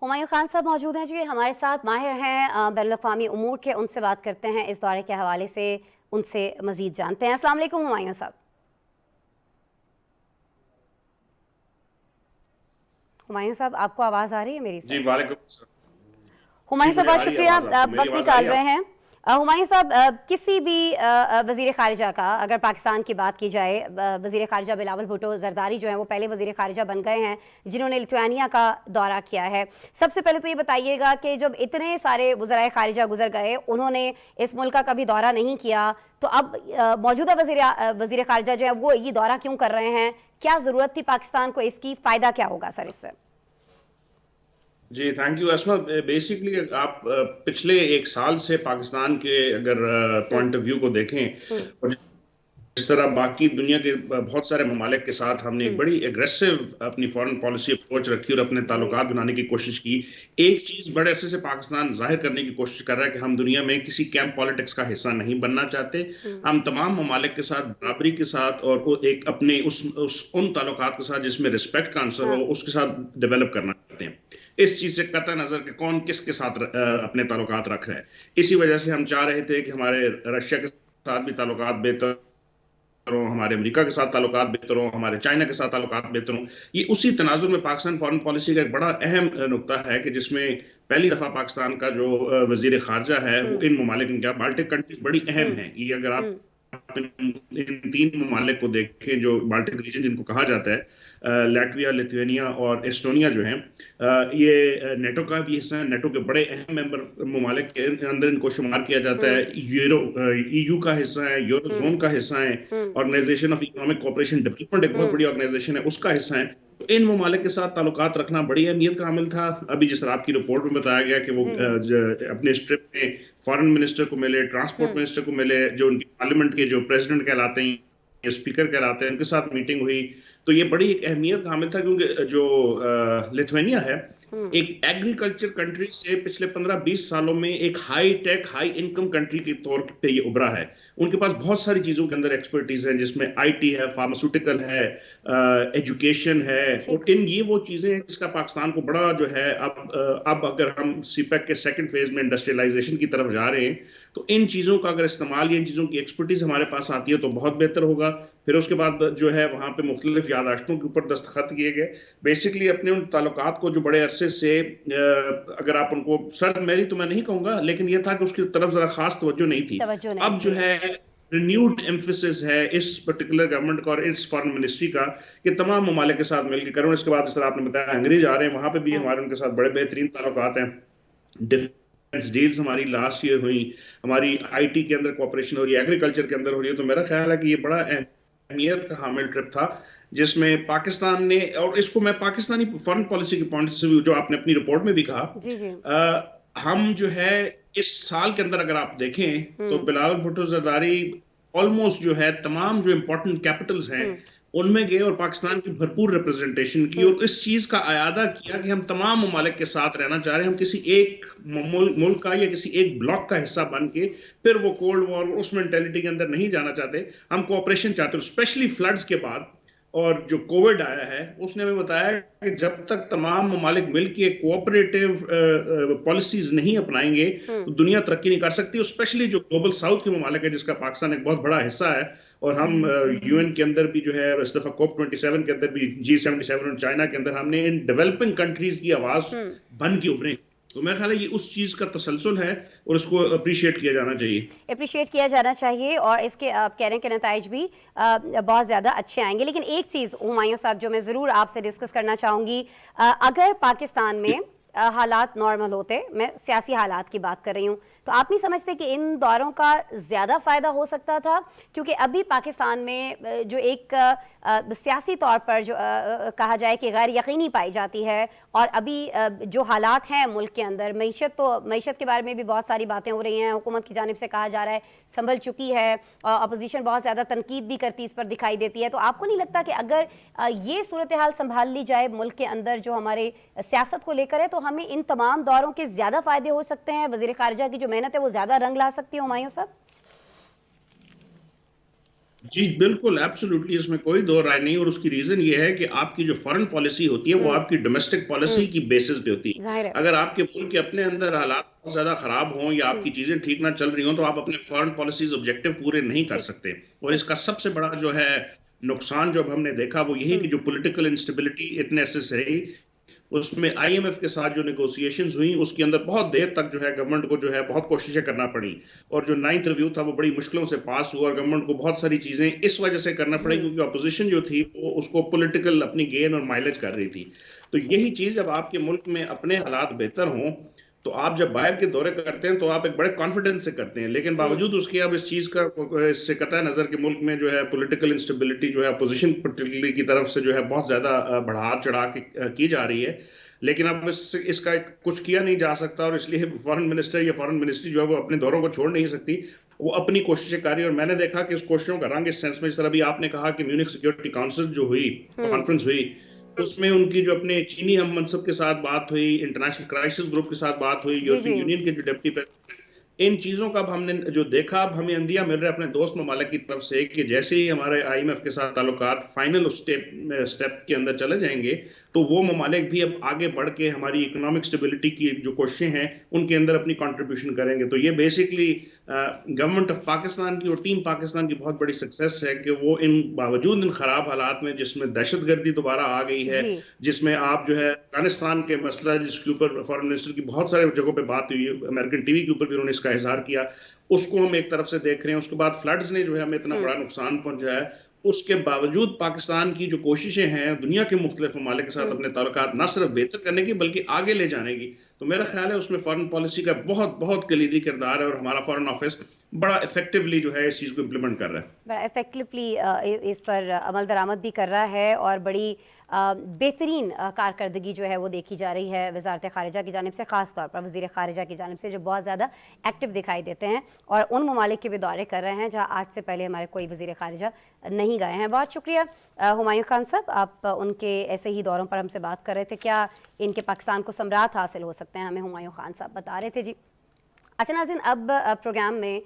Humayun Khan साहब मौजूद हैं जी, हमारे साथ माहिर हैं बैनुल-अक़वामी उमूर के, उनसे बात करते हैं इस दौरे के हवाले से, उनसे मज़ीद जानते हैं। अस्सलाम वालेकुम हुमायूं साहब। हुमायूं साहब, आपको आवाज़ आ रही है मेरी? जी वालेकुम। हुमायूं साहब बहुत शुक्रिया, आप वक्त निकाल रहे हैं। हुमायूं साहब, किसी भी वज़ीर ख़ारिजा का अगर पाकिस्तान की बात की जाए, वज़ीर ख़ारिजा बिलावल भुट्टो ज़रदारी जो हैं वो पहले वज़ीर ख़ारिजा बन गए हैं जिन्होंने लिथुआनिया का दौरा किया है। सबसे पहले तो ये बताइएगा कि जब इतने सारे वज़राए ख़ारिजा गुजर गए, उन्होंने इस मुल्क का कभी दौरा नहीं किया, तो अब मौजूदा वज़ीर ख़ारिजा जो है वो ये दौरा क्यों कर रहे हैं? क्या ज़रूरत थी पाकिस्तान को इसकी? फ़ायदा क्या होगा सर इससे? जी थैंक यू अस्मा। बेसिकली आप पिछले एक साल से पाकिस्तान के अगर पॉइंट ऑफ व्यू को देखें और जिस तरह बाकी दुनिया के बहुत सारे ममालिक के साथ हमने एक बड़ी एग्रेसिव अपनी फॉरेन पॉलिसी अप्रोच रखी और अपने ताल्लुकात बनाने की कोशिश की। एक चीज बड़े अरसे से पाकिस्तान जाहिर करने की कोशिश कर रहा है कि हम दुनिया में किसी कैंप पॉलिटिक्स का हिस्सा नहीं बनना चाहते। हम तमाम ममालिक के साथ बराबरी के साथ और एक अपने उन ताल्लुकात के साथ जिसमें रिस्पेक्ट का आंसर हो उसके साथ डेवलप करना चाहते हैं। इस चीज से कतई नजर कि कौन किसके साथ अपने ताल्लुकात रख रहा है। इसी वजह से हम चाह रहे थे कि हमारे रशिया के साथ भी ताल्लुकात बेहतर हो, हमारे अमेरिका के साथ ताल्लुकात बेहतर हो, हमारे चाइना के साथ ताल्लुकात बेहतर हो। ये उसी तनाजुर में पाकिस्तान फॉरेन पॉलिसी का एक बड़ा अहम नुक्ता है कि जिसमें पहली दफा पाकिस्तान का जो वजीर खारजा है वो इन ममालिक में, बाल्टिक कंट्रीज बड़ी अहम है। ये अगर आप इन 3 ममालिक को देखें जो बाल्टिक रीजन जिनको कहा जाता है, लैटविया, लिथुआनिया और एस्टोनिया जो हैं, ये नेटो का भी हिस्सा है। नेटो के बड़े अहम मेंबर ममालिक के अंदर इनको शुमार किया जाता है। ईयू का हिस्सा है, यूरो जोन का हिस्सा है, organisation of economic cooperation development एक बहुत बड़ी ऑर्गेनाइजेशन है, उसका हिस्सा है। तो इन ममालिक के साथ ताल्लुकात रखना बड़ी अहमियत का हामिल था। अभी जिस तरह आपकी रिपोर्ट में बताया गया कि वो अपने इस ट्रिप में फॉरेन मिनिस्टर को मिले, ट्रांसपोर्ट मिनिस्टर को मिले, जो उनके पार्लियामेंट के जो प्रेसिडेंट कहलाते हैं, स्पीकर कहलाते हैं, उनके साथ मीटिंग हुई। तो ये बड़ी एक अहमियत का हामिल था क्योंकि जो लिथुआनिया है एक एग्रीकल्चर कंट्री से पिछले 15-20 सालों में एक high tech high income country के तौर पे ये उभरा है। उनके पास बहुत सारी चीजों के अंदर एक्सपर्टीज है, जिसमें आईटी है, फार्मास्यूटिकल है, एजुकेशन है, और ये वो चीजें हैं जिसका पाकिस्तान को बड़ा जो है अब अगर हम सीपैक के सेकंड फेज में इंडस्ट्रियलाइजेशन की तरफ जा रहे हैं तो इन चीजों का अगर इस्तेमाल, इन चीजों की एक्सपर्टीज हमारे पास आती है तो बहुत बेहतर होगा। फिर उसके बाद जो है वहां पे मुख्तलिफ यादाश्तों के ऊपर दस्तखत किए गए। बेसिकली अपने उन ताल्लुकात को जो बड़े अरसे से अगर आप उनको सर्द मेरी तो मैं नहीं कहूंगा, लेकिन ये था कि उसकी तरफ जरा खास तवज्जो नहीं थी। अब जो है रिन्यूड एम्फेसिस है इस पर्टिकुलर गवर्नमेंट का और इस फॉरेन मिनिस्ट्री का कि तमाम ममालिक के साथ मिलकर करें। इसके बाद जिस तरह आपने बताया हंगरी जा रहे हैं, वहां पे भी हमारे उनके साथ बड़े बेहतरीन ताल्लुकात हैं। डिफेंस डील्स हमारी लास्ट ईयर हुई, हमारी आईटी के अंदर कोऑपरेशन हो रही है, एग्रीकल्चर के अंदर हो रही है। तो मेरा ख्याल है कि ये बड़ा अहमियत का हामिल ट्रिप था जिसमें पाकिस्तान ने, और इसको मैं पाकिस्तानी फॉरेन पॉलिसी के पॉइंट से जो आपने अपनी रिपोर्ट में भी कहा, हम जो है इस साल के अंदर अगर आप देखें तो बिलावल भुट्टो ज़रदारी ऑलमोस्ट जो है तमाम जो इम्पोर्टेंट कैपिटल्स हैं उनमें गए और पाकिस्तान की भरपूर रिप्रेजेंटेशन की और इस चीज का अयादा किया कि हम तमाम ममालिक के साथ रहना चाह रहे हैं। हम किसी एक मुल्क का या किसी एक ब्लॉक का हिस्सा बन के फिर वो कोल्ड वॉर उस मेंटेलिटी के अंदर नहीं जाना चाहते। हम कोऑपरेशन चाहते हैं, स्पेशली फ्लड्स के बाद और जो कोविड आया है उसने हमें बताया कि जब तक तमाम ममालिक मिलकर कोऑपरेटिव पॉलिसीज नहीं अपनाएंगे तो दुनिया तरक्की नहीं कर सकती। स्पेशली जो ग्लोबल साउथ के ममालिक है जिसका पाकिस्तान एक बहुत बड़ा हिस्सा है, और हम यूएन के अंदर भी जो है इस दफा COP27 के अंदर भी G77 और चाइना के अंदर हमने इन डेवलपिंग कंट्रीज की आवाज बन के उभरे। तो मेरा ख्याल है ये उस चीज़ का तसलसल है और उसको अप्रिशिएट किया जाना चाहिए। अप्रिशिएट किया जाना चाहिए और इसके आप कह रहे हैं कि नताइज भी बहुत ज़्यादा अच्छे आएंगे। लेकिन एक चीज़ हुमायूं साहब जो मैं ज़रूर आपसे डिस्कस करना चाहूँगी, अगर पाकिस्तान में हालात नॉर्मल होते, मैं सियासी हालात की बात कर रही हूँ, तो आप नहीं समझते कि इन दौरों का ज़्यादा फ़ायदा हो सकता था? क्योंकि अभी पाकिस्तान में जो एक सियासी तौर पर जो कहा जाए कि गैर यकीनी पाई जाती है, और अभी जो हालात हैं मुल्क के अंदर, मईशत के बारे में भी बहुत सारी बातें हो रही हैं, हुकूमत की जानिब से कहा जा रहा है संभल चुकी है, अपोजिशन बहुत ज़्यादा तनकीद भी करती इस पर दिखाई देती है। तो आपको नहीं लगता कि अगर ये सूरत हाल संभाल ली जाए मुल्क के अंदर जो हमारे सियासत को लेकर है, तो हमें इन तमाम दौरों के ज़्यादा फ़ायदे हो सकते हैं, वज़ीर ख़ारिजा की जो मेहनत है वो ज़्यादा रंग ला सकती है? हुमायूं साहब जी बिल्कुल, एब्सोल्युटली, इसमें कोई दो राय नहीं। और उसकी रीजन ये है कि आपकी जो फॉरेन पॉलिसी होती है वो आपकी डोमेस्टिक पॉलिसी की बेसिस पे होती है। अगर आपके मुल्क के अपने अंदर हालात बहुत ज्यादा खराब हों या आपकी चीजें ठीक ना चल रही हों तो आप अपने फॉरेन पॉलिसीज ऑब्जेक्टिव पूरे नहीं कर सकते। और इसका सबसे बड़ा जो है नुकसान जो अब हमने देखा वो यही कि जो पॉलिटिकल इंस्टेबिलिटी इतने अरसे से रही اس میں IMF کے ساتھ جو نیگوسیشنز ہوئی اس کے اندر بہت دیر تک جو ہے گورنمنٹ کو جو ہے بہت کوششیں کرنا پڑی, اور جو 9th ریویو تھا وہ بڑی مشکلوں سے پاس ہوا, اور گورنمنٹ کو بہت ساری چیزیں اس وجہ سے کرنا پڑی کیونکہ اپوزیشن جو تھی وہ اس کو پولیٹیکل اپنی گین اور مائلیج کر رہی تھی. تو یہی چیز جب آپ کے ملک میں اپنے حالات بہتر ہوں تو آپ جب باہر کے دورے کرتے ہیں تو آپ ایک بڑے کانفیڈنس سے کرتے ہیں, لیکن باوجود اس کے اب اس چیز کا اس سے قطع نظر کہ ملک میں جو ہے پولیٹیکل انسٹیبلٹی جو ہے اپوزیشن پرٹیکولرلی کی طرف سے جو ہے بہت زیادہ بڑھا چڑھا کے کی جا رہی ہے, لیکن اب اس کا کچھ کیا نہیں جا سکتا, اور اس لیے فارن منسٹر یا فارن منسٹری جو ہے وہ اپنے دوروں کو چھوڑ نہیں سکتی, وہ اپنی کوششیں کر رہی ہے. اور میں نے دیکھا کہ اس کوششوں کا رنگ اس سینس میں, جس طرح بھی آپ نے کہا کہ میونک سیکورٹی کاؤنسل جو ہوئی, کانفرنس ہوئی, اس میں ان کی جو اپنے چینی ہم منصب کے ساتھ بات ہوئی, انٹرنیشنل کرائسس گروپ کے ساتھ بات ہوئی, یورپین یونین کے جو ڈپٹی پریزیڈنٹ, ان چیزوں کا اب ہم نے جو دیکھا, اب ہمیں اندیا مل رہا ہے اپنے دوست ممالک کی طرف سے کہ جیسے ہی ہمارے IMF کے ساتھ تعلقات فائنل اسٹیپ کے اندر چلے جائیں گے تو وہ ممالک بھی اب آگے بڑھ کے ہماری اکنامک اسٹیبلٹی کی جو کوششیں ہیں ان کے اندر اپنی کنٹریبیوشن کریں گے. تو یہ بیسکلی گورنمنٹ آف پاکستان کی اور ٹیم پاکستان کی بہت بڑی سکسیس ہے کہ وہ باوجود ان خراب حالات میں, جس میں دہشت گردی دوبارہ آ گئی ہے, جس میں آپ جو ہے افغانستان کے مسئلہ جس کے اوپر فارن منسٹر کی بہت سارے جگہوں پہ بات ہوئی, امریکن ٹی وی کے اوپر بھی انہوں نے اس کا اظہار کیا, اس کو ہم ایک طرف سے دیکھ رہے ہیں. اس کے بعد فلڈز نے جو ہے ہمیں اتنا بڑا نقصان پہنچایا ہے, اس کے باوجود پاکستان کی جو کوششیں ہیں دنیا کے مختلف ممالک کے ساتھ اپنے تعلقات نہ صرف بہتر کرنے کی بلکہ آگے لے جانے کی, تو میرا خیال ہے اس میں فارن پالیسی کا بہت بہت کلیدی کردار ہے, اور ہمارا فارن آفس بڑا افیکٹولی جو ہے اس چیز کو امپلیمنٹ کر رہا ہے, بڑا افیکٹولی اس پر عمل درآمد بھی کر رہا ہے, اور بڑی بہترین کارکردگی جو ہے وہ دیکھی جا رہی ہے وزارت خارجہ کی جانب سے, خاص طور پر وزیر خارجہ کی جانب سے, جو بہت زیادہ ایکٹیو دکھائی دیتے ہیں اور ان ممالک کے بھی دورے کر رہے ہیں جہاں آج سے پہلے ہمارے کوئی وزیر خارجہ نہیں گئے ہیں. بہت شکریہ ہمایوں خان صاحب, آپ ان کے ایسے ہی دوروں پر ہم سے بات کر رہے تھے. کیا ان کے پاکستان کو ثمرات حاصل ہو سکتے ہیں, ہمیں ہمایوں خان صاحب بتا رہے تھے. جی اچھا ناظرین, اب پروگرام میں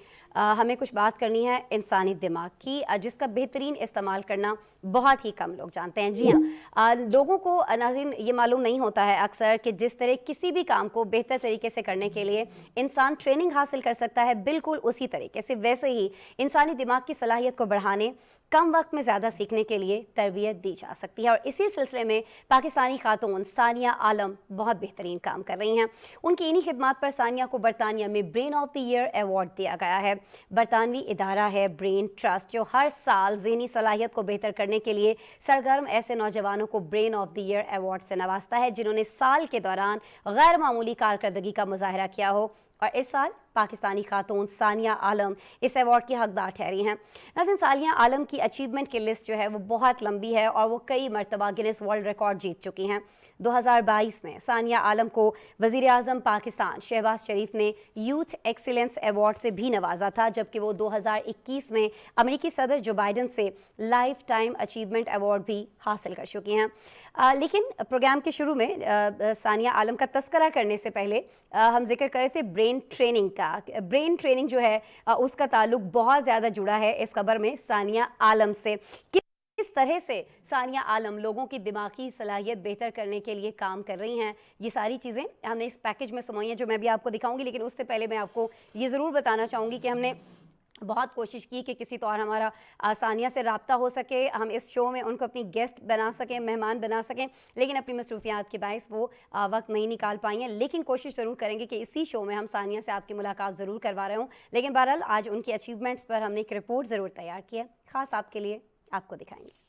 ہمیں کچھ بات کرنی ہے انسانی دماغ کی, جس کا بہترین استعمال کرنا بہت ہی کم لوگ جانتے ہیں. جی ہاں, لوگوں کو ناظرین یہ معلوم نہیں ہوتا ہے اکثر کہ جس طرح کسی بھی کام کو بہتر طریقے سے کرنے کے لیے انسان ٹریننگ حاصل کر سکتا ہے, بالکل اسی طریقے سے ویسے ہی انسانی دماغ کی صلاحیت کو بڑھانے, کم وقت میں زیادہ سیکھنے کے لیے تربیت دی جا سکتی ہے. اور اسی سلسلے میں پاکستانی خاتون ثانیہ عالم بہت بہترین کام کر رہی ہیں. ان کی انہی خدمات پر ثانیہ کو برطانیہ میں brain of the year award دیا گیا ہے. برطانوی ادارہ ہے برین ٹرسٹ, جو ہر سال ذہنی صلاحیت کو بہتر کرنے کے لیے سرگرم ایسے نوجوانوں کو brain of the year award سے نوازتا ہے جنہوں نے سال کے دوران غیر معمولی کارکردگی کا مظاہرہ کیا ہو, اور اس سال پاکستانی خاتون ثانیہ عالم اس ایوارڈ کی حقدار ٹھہری ہیں. ناظرین, ثانیہ عالم کی اچیومنٹ کی لسٹ جو ہے وہ بہت لمبی ہے, اور وہ کئی مرتبہ گینس ورلڈ ریکارڈ جیت چکی ہیں. 2022 میں ثانیہ عالم کو وزیر اعظم پاکستان شہباز شریف نے یوتھ ایکسیلنس ایوارڈ سے بھی نوازا تھا, جبکہ وہ 2021 میں امریکی صدر جو بائیڈن سے لائف ٹائم اچیومنٹ ایوارڈ بھی حاصل کر چکی ہیں. لیکن پروگرام کے شروع میں ثانیہ عالم کا تذکرہ کرنے سے پہلے ہم ذکر کر رہے تھے برین ٹریننگ کا. برین ٹریننگ جو ہے اس کا تعلق بہت زیادہ جڑا ہے اس خبر میں ثانیہ عالم سے. کس طرح سے ثانیہ عالم لوگوں کی دماغی صلاحیت بہتر کرنے کے لیے کام کر رہی ہیں, یہ ساری چیزیں ہم نے اس پیکیج میں سمائی ہیں جو میں بھی آپ کو دکھاؤں گی. لیکن اس سے پہلے میں آپ کو یہ ضرور بتانا چاہوں گی کہ ہم نے بہت کوشش کی کہ کسی طور ہمارا ثانیہ سے رابطہ ہو سکے, ہم اس شو میں ان کو اپنی گیسٹ بنا سکیں, مہمان بنا سکیں, لیکن اپنی مصروفیات کے باعث وہ وقت نہیں نکال پائی ہیں. لیکن کوشش ضرور کریں گے کہ اسی شو میں ہم ثانیہ سے آپ کی ملاقات ضرور کروا رہے ہوں. لیکن بہرحال آج ان کی اچیومنٹس پر ہم نے ایک رپورٹ ضرور تیار کی ہے, خاص آپ کے لیے, آپ کو دکھائیں گے.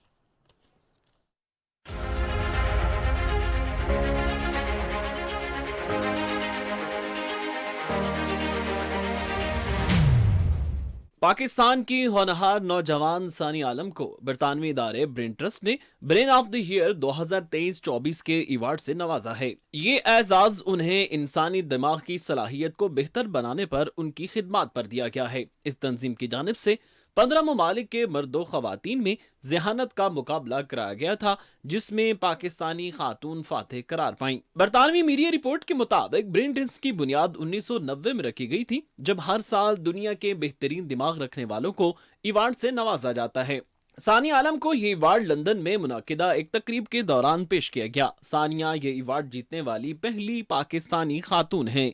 پاکستان کی ہونہار نوجوان ثانیہ عالم کو برطانوی ادارے برین ٹرسٹ نے برین آف دی ایئر 2023-24 کے ایوارڈ سے نوازا ہے. یہ اعزاز انہیں انسانی دماغ کی صلاحیت کو بہتر بنانے پر ان کی خدمات پر دیا گیا ہے. اس تنظیم کی جانب سے 15 ممالک کے مرد و خواتین میں ذہانت کا مقابلہ کرایا گیا تھا, جس میں پاکستانی خاتون فاتح قرار پائیں. برطانوی میڈیا رپورٹ کے مطابق برین ٹرسٹ کی بنیاد 1990 میں رکھی گئی تھی, جب ہر سال دنیا کے بہترین دماغ رکھنے والوں کو ایوارڈ سے نوازا جاتا ہے. ثانیہ عالم کو یہ ایوارڈ لندن میں منعقدہ ایک تقریب کے دوران پیش کیا گیا. ثانیہ یہ ایوارڈ جیتنے والی پہلی پاکستانی خاتون ہیں.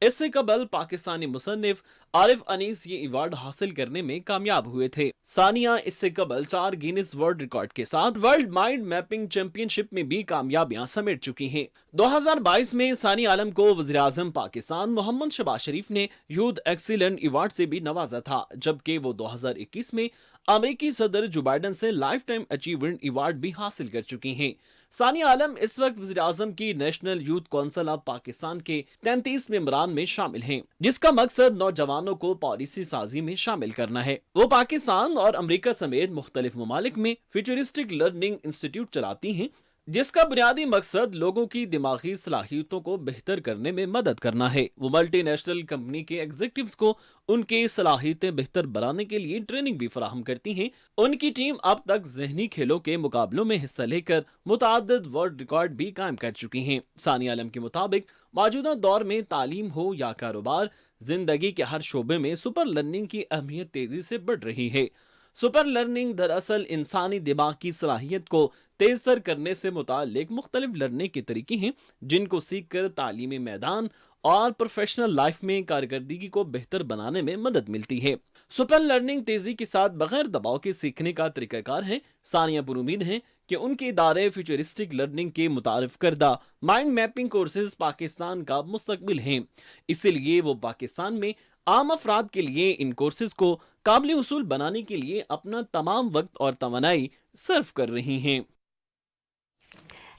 اس سے قبل پاکستانی مصنف आरिफ अनीस ये अवार्ड हासिल करने में कामयाब हुए थे। सानिया इससे कबल 4 गिनीज वर्ल्ड रिकॉर्ड के साथ वर्ल्ड माइंड मैपिंग चैंपियनशिप में भी कामयाबियां समेट चुकी हैं। 2022 में सानिया आलम को वज़ीर-ए-आज़म पाकिस्तान मोहम्मद शहबाज शरीफ ने यूथ एक्सीलेंट अवार्ड से भी नवाजा था, जबकि वो 2021 में अमेरिकी सदर जो बाइडन से लाइफ टाइम अचीवमेंट अवार्ड भी हासिल कर चुकी हैं। सानिया आलम इस वक्त वज़ीर-ए-आज़म की national youth council of Pakistan के 33 मेंबरान में शामिल हैं, जिसका मकसद नौजवानों को पॉलिसी साजी में शामिल करना है। वो पाकिस्तान और अमेरिका समेत मुख्तलिफ ममालिक में फ्यूचरिस्टिक लर्निंग इंस्टीट्यूट चलाती हैं, जिसका बुनियादी मकसद लोगों की दिमागी सलाहियतों को बेहतर करने में मदद करना है। वो मल्टी नेशनल कंपनी के एग्जीक्यूटिव्स को उनकी सलाहियतें बेहतर बनाने के लिए ट्रेनिंग भी फराहम करती हैं। उनकी टीम अब तक जहनी खेलों के मुकाबलों में हिस्सा लेकर मुताद्दिद वर्ल्ड रिकॉर्ड भी कायम कर चुकी हैं। सानिया आलम के मुताबिक मौजूदा दौर में तालीम हो या कारोबार, जिंदगी के हर शोबे में सुपर लर्निंग की अहमियत तेजी से बढ़ रही है। सुपर लर्निंग दरअसल इंसानी दिमाग की सलाहियत को तेज करने से मुताल्लिक मुख्तलिफ लर्निंग के तरीके हैं, जिनको सीख कर तालीमी मैदान और प्रोफेशनल लाइफ में कारकर्दगी को बेहतर बनाने में मदद मिलती है। सुपर लर्निंग तेजी के साथ बगैर दबाव के सीखने का तरीकाकार है। सानिया पर उम्मीद है कि उनके इदारे फ्यूचरिस्टिक लर्निंग के मुतारिफ करदा माइंड मैपिंग कोर्सेज पाकिस्तान का मुस्तकबिल हैं, इसीलिए वो पाकिस्तान में आम अफराद के लिए इन कोर्सेज को काबिल उसूल बनाने के लिए अपना तमाम वक्त और तवानाई सर्व कर रही हैं।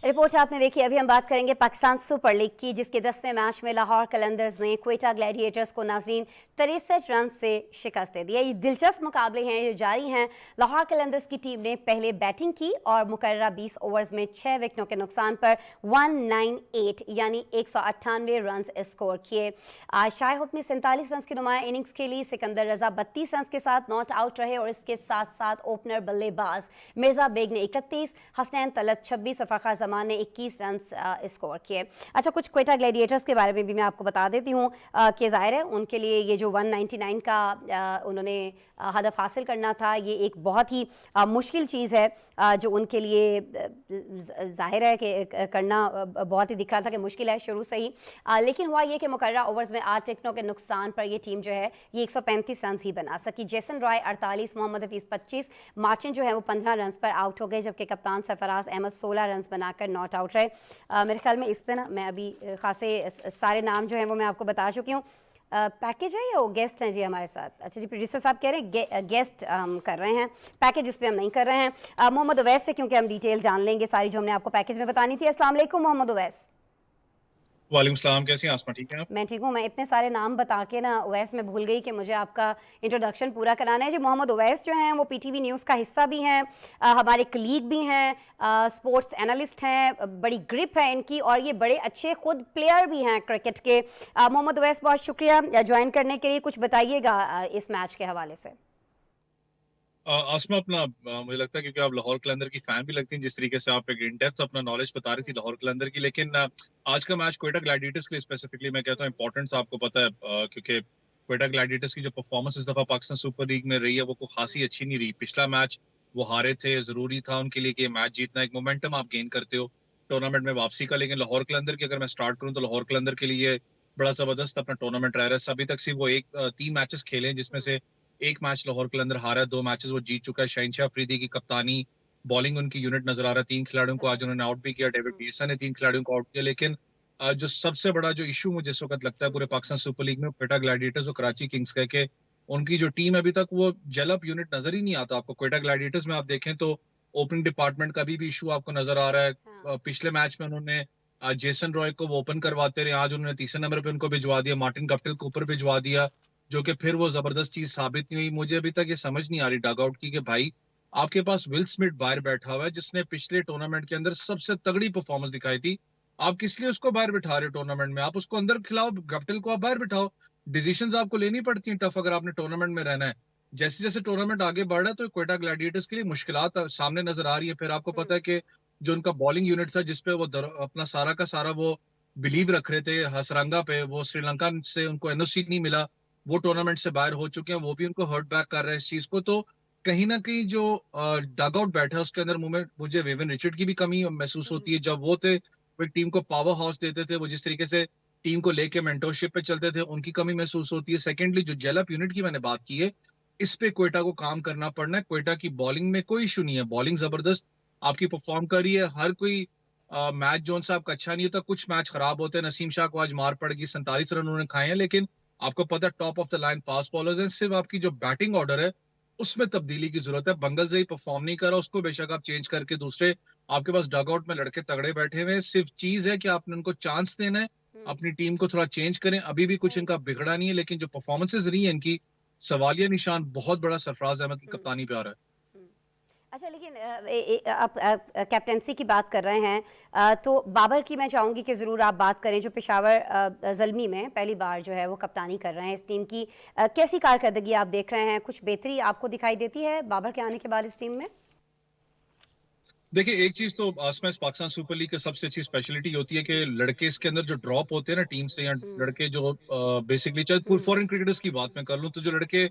रिपोर्ट आपने देखी। अभी हम बात करेंगे पाकिस्तान सुपर लीग की, जिसके 10वें मैच में लाहौर कलंदर्स ने क्वेटा ग्लैडिएटर्स को नाजरीन 63 रन से शिकस्त दे दिया। ये दिलचस्प मुकाबले हैं जो जारी हैं। लाहौर कलंदर्स की टीम ने पहले बैटिंग की और मुकर्ररा 20 ओवर्स में 6 विकेटों के नुकसान पर 198 यानी 198 रन स्कोर किए। शाह हुप ने 47 रन की नुमाया इनिंग्स खेली। सिकंदर रजा 32 रन के साथ नॉट आउट रहे और इसके साथ साथ ओपनर बल्लेबाज मिर्जा बेग ने 31, हसनैन तलत 26 और फखर जमान ने 21 रन स्कोर किए। अच्छा, कुछ क्वेटा ग्लैडिएटर्स के बारे में भी मैं आपको बता देती हूँ कि जाहिर है उनके लिए ये जो 199 का उन्होंने हदफ हासिल करना था, ये एक बहुत ही मुश्किल चीज़ है जो उनके लिए जाहिर है कि करना बहुत ही दिख रहा था कि मुश्किल है शुरू से ही। लेकिन हुआ ये कि मुकर्ररा ओवर्स में 8 विकेटों के नुकसान पर ये टीम जो है ये 135 रन ही बना सकी। Jason Roy 48, Mohammad Hafeez 25, Martin जो है वो 15 रन पर आउट हो गए, जबकि कप्तान सरफराज अहमद 16 रन बनाकर नॉट आउट रहे। मेरे ख्याल में इस पर ना मैं अभी खासे सारे नाम जो हैं वो मैं आपको बता चुकी हूँ। पैकेज है या वो गेस्ट हैं जी हमारे साथ? अच्छा जी, प्रोड्यूसर साहब कह रहे हैं गेस्ट हम कर रहे हैं, पैकेज इस पे हम नहीं कर रहे हैं। मोहम्मद उवैस से क्योंकि हम डिटेल जान लेंगे सारी जो हमने आपको पैकेज में बतानी थी। अस्सलाम वालेकुम मोहम्मद उवैस। वालेकुम सलाम, कैसी हैं आसमा? ठीक है आप? मैं ठीक हूँ। मैं इतने सारे नाम बता के ना उवैस में भूल गई कि मुझे आपका इंट्रोडक्शन पूरा कराना है जी। मोहम्मद उवैस जो हैं वो पीटीवी न्यूज़ का हिस्सा भी हैं, हमारे कलीग भी हैं, स्पोर्ट्स एनालिस्ट हैं, बड़ी ग्रिप है इनकी और ये बड़े अच्छे खुद प्लेयर भी हैं क्रिकेट के। मोहम्मद उवैस बहुत शुक्रिया ज्वाइन करने के लिए। कुछ बताइएगा इस मैच के हवाले से। आसमा, अपना मुझे लगता है क्योंकि आप लाहौर कलंदर की फैन भी लगती हैं, जिस तरीके से आप एक इन डेप्थ अपना नॉलेज बता रही थी लाहौर कलंदर की, लेकिन आज का मैच क्वेटा ग्लैडिएटर्स के लिए स्पेसिफिकली मैं कहता हूँ इंपॉर्टेंट आपको पता है, क्योंकि क्वेटा ग्लैडिएटर्स की जो परफॉर्मेंस इस दफा पाकिस्तान सुपर लीग में रही है वो कोई खासी अच्छी नहीं रही। पिछला मैच वो हारे थे, जरूरी था उनके लिए कि मैच जीतना, एक मोमेंटम आप गेन करते हो टूर्नामेंट में वापसी का। लेकिन लाहौर कलंदर की अगर मैं स्टार्ट करूँ तो लाहौर कलंदर के लिए बड़ा जबरदस्त अपना टूर्नामेंट रह रहा है। अभी तक सिर्फ वो 3 मैचेस खेले हैं, जिसमें से एक मैच लाहौर कलंदर हारा है, 2 मैचेस वो जीत चुका है। शहनशाह अफरीदी की कप्तानी, बॉलिंग उनकी यूनिट नजर आ रहा है। 3 खिलाड़ियों को आज उन्होंने आउट भी किया, डेविड पीसन ने 3 खिलाड़ियों को आउट किया। लेकिन जो सबसे बड़ा जो इशू मुझे इस वक्त लगता है पूरे पाकिस्तान सुपर लीग में क्वेटा ग्लैडिएटर्स और कराची किंग्स का है कि उनकी जो टीम है अभी तक वो जेलअप यूनिट नजर ही नहीं आता आपको। क्वेटा ग्लैडिएटर्स में आप देखें तो ओपनिंग डिपार्टमेंट का भी इशू आपको नजर आ रहा है। पिछले मैच में उन्होंने जेसन रॉय को वो ओपन करवाते रहे, आज उन्होंने तीसरे नंबर पे उनको भिजवा दिया, मार्टिन गप्टिल को ऊपर भिजवा दिया, जो कि फिर वो जबरदस्त चीज साबित नहीं हुई। मुझे अभी तक ये समझ नहीं आ रही डग आउट की कि भाई आपके पास विल स्मिथ बाहर बैठा हुआ है जिसने पिछले टूर्नामेंट के अंदर सबसे तगड़ी परफॉर्मेंस दिखाई थी, आप किस लिए उसको बाहर बिठा रहे हो टूर्नामेंट में? आप उसको अंदर खिलाओ, गप्टिल को आप बाहर बिठाओ। डिसीजंस आपको लेनी पड़ती हैं टफ अगर आपने टूर्नामेंट में रहना है। जैसे जैसे टूर्नामेंट आगे बढ़ रहा है तो क्वेटा ग्लैडिएटर्स के लिए मुश्किलात सामने नजर आ रही है। फिर आपको पता है कि जो उनका बॉलिंग यूनिट था जिसपे वो अपना सारा का सारा वो बिलीव रख रहे थे हसरंगा पे, वो श्रीलंका से उनको एनओसी नहीं मिला, वो टूर्नामेंट से बाहर हो चुके हैं, वो भी उनको हर्ट बैक कर रहे हैं इस चीज को। तो कहीं ना कहीं जो डग आउट बैठा है उसके अंदर मुझे वेवन रिचर्ड की भी कमी महसूस होती है। जब वो थे वो एक टीम को पावर हाउस देते थे, वो जिस तरीके से टीम को लेके मेंटरशिप पे चलते थे, उनकी कमी महसूस होती है। सेकेंडली जो जेल अप यूनिट की मैंने बात की है, इस पे क्वेटा को काम करना पड़ना है। क्वेटा की बॉलिंग में कोई इशू नहीं है, बॉलिंग जबरदस्त आपकी परफॉर्म कर रही है। हर कोई मैच जोन सा आपका अच्छा नहीं होता, कुछ मैच खराब होते हैं। नसीम शाह को आज मार पड़ गई, 47 रन उन्होंने खाए हैं, लेकिन आपको पता है top of the line fast bowlers हैं। सिर्फ आपकी जो बैटिंग ऑर्डर है उसमें तब्दीली की जरूरत है। बंगल से ही परफॉर्म नहीं कर रहा, उसको बेशक आप चेंज करके दूसरे आपके पास डग आउट में लड़के तगड़े बैठे हुए हैं। सिर्फ चीज है कि आपने उनको चांस देना है, अपनी टीम को थोड़ा चेंज करें। अभी भी कुछ इनका बिगड़ा नहीं है, लेकिन जो परफॉर्मेंसेज रही है इनकी, सवालिया निशान बहुत बड़ा सरफराज अहमद की कप्तानी पे आ रहा है। अच्छा, लेकिन आप कैप्टनसी की बात कर रहे हैं, तो बाबर की मैं चाहूँगी कि ज़रूर आप बात करें, जो पेशावर ज़ल्मी में पहली बार जो है वो कप्तानी कर रहे हैं इस टीम की। कैसी कारकर्दगी आप देख रहे हैं? कुछ बेहतरी आपको दिखाई देती है बाबर के आने के बाद इस टीम में? देखिए, एक चीज तो आसपास इस पाकिस्तान सुपर लीग की सबसे अच्छी स्पेशलिटी होती है कि लड़के इसके अंदर जो ड्रॉप होते हैं ना टीम से, या लड़के जो बेसिकली चाहे फॉरेन क्रिकेटर्स की बात मैं कर लूं, तो जो लड़के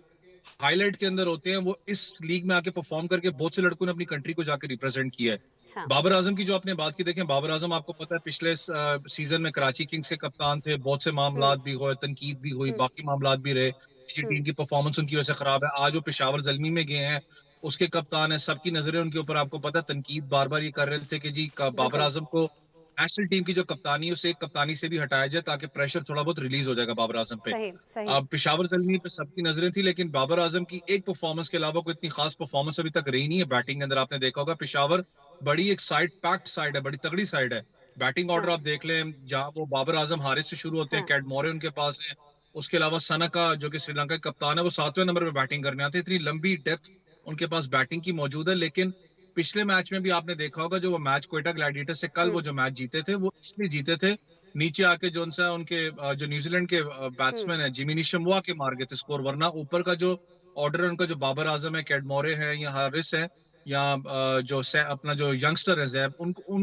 हाईलाइट के अंदर होते हैं वो इस लीग में आके परफॉर्म करके बहुत से लड़कों ने अपनी कंट्री को जाके रिप्रेजेंट किया है। हाँ। बाबर आजम की जो आपने बात की, देखें बाबर आजम आपको पता है पिछले सीजन में कराची किंग्स के कप्तान थे, बहुत से मामलात भी हुए, तनकीद भी हुई, बाकी मामलात भी रहे कि टीम की परफॉर्मेंस उनकी वजह से खराब है। आज वो पेशावर ज़ल्मी में गए हैं, उसके कप्तान है, सबकी नजरें उनके ऊपर। आपको पता है तनकीद बार बार ये कर रहे थे कि जी बाबर आजम को नेशनल टीम की जो कप्तानी है उसे एक कप्तानी से भी हटाया जाए, ताकि प्रेशर थोड़ा बहुत रिलीज हो जाएगा बाबर आजम पे। सही सही। अब पेशावर ज़ल्मी पे सबकी नजरें थी, लेकिन बाबर आजम की एक परफॉर्मेंस के अलावा कोई इतनी खास परफॉर्मेंस अभी तक रही नहीं है बैटिंग के अंदर। आपने देखा होगा पेशावर बड़ी एक साइड पैक्ट साइड है, बड़ी तगड़ी साइड है। बैटिंग ऑर्डर हाँ आप देख लें, जहां वो बाबर आजम हारिस से शुरू होते हैं, हाँ। कैडमोरे उनके पास है, उसके अलावा सनका जो कि श्रीलंका के कप्तान है, वो 7वें नंबर पे बैटिंग करने आते हैं। इतनी लंबी डेप्थ उनके पास बैटिंग की मौजूद है। लेकिन पिछले मैच में भी आपने देखा होगा, जो वो मैच क्वेटा ग्लैडिएटर्स से कल वो जो मैच जीते थे, वो इसलिए जीते थे, नीचे आके जो उनसे उनके जो न्यूजीलैंड के बैट्समैन है जिमी नीशम, वो आके मार गए थे स्कोर। वरना ऊपर का जो ऑर्डर है उनका, जो बाबर आजम है, कैडमोरे है, या हारिस है, या अपना जो यंगस्टर है जैब,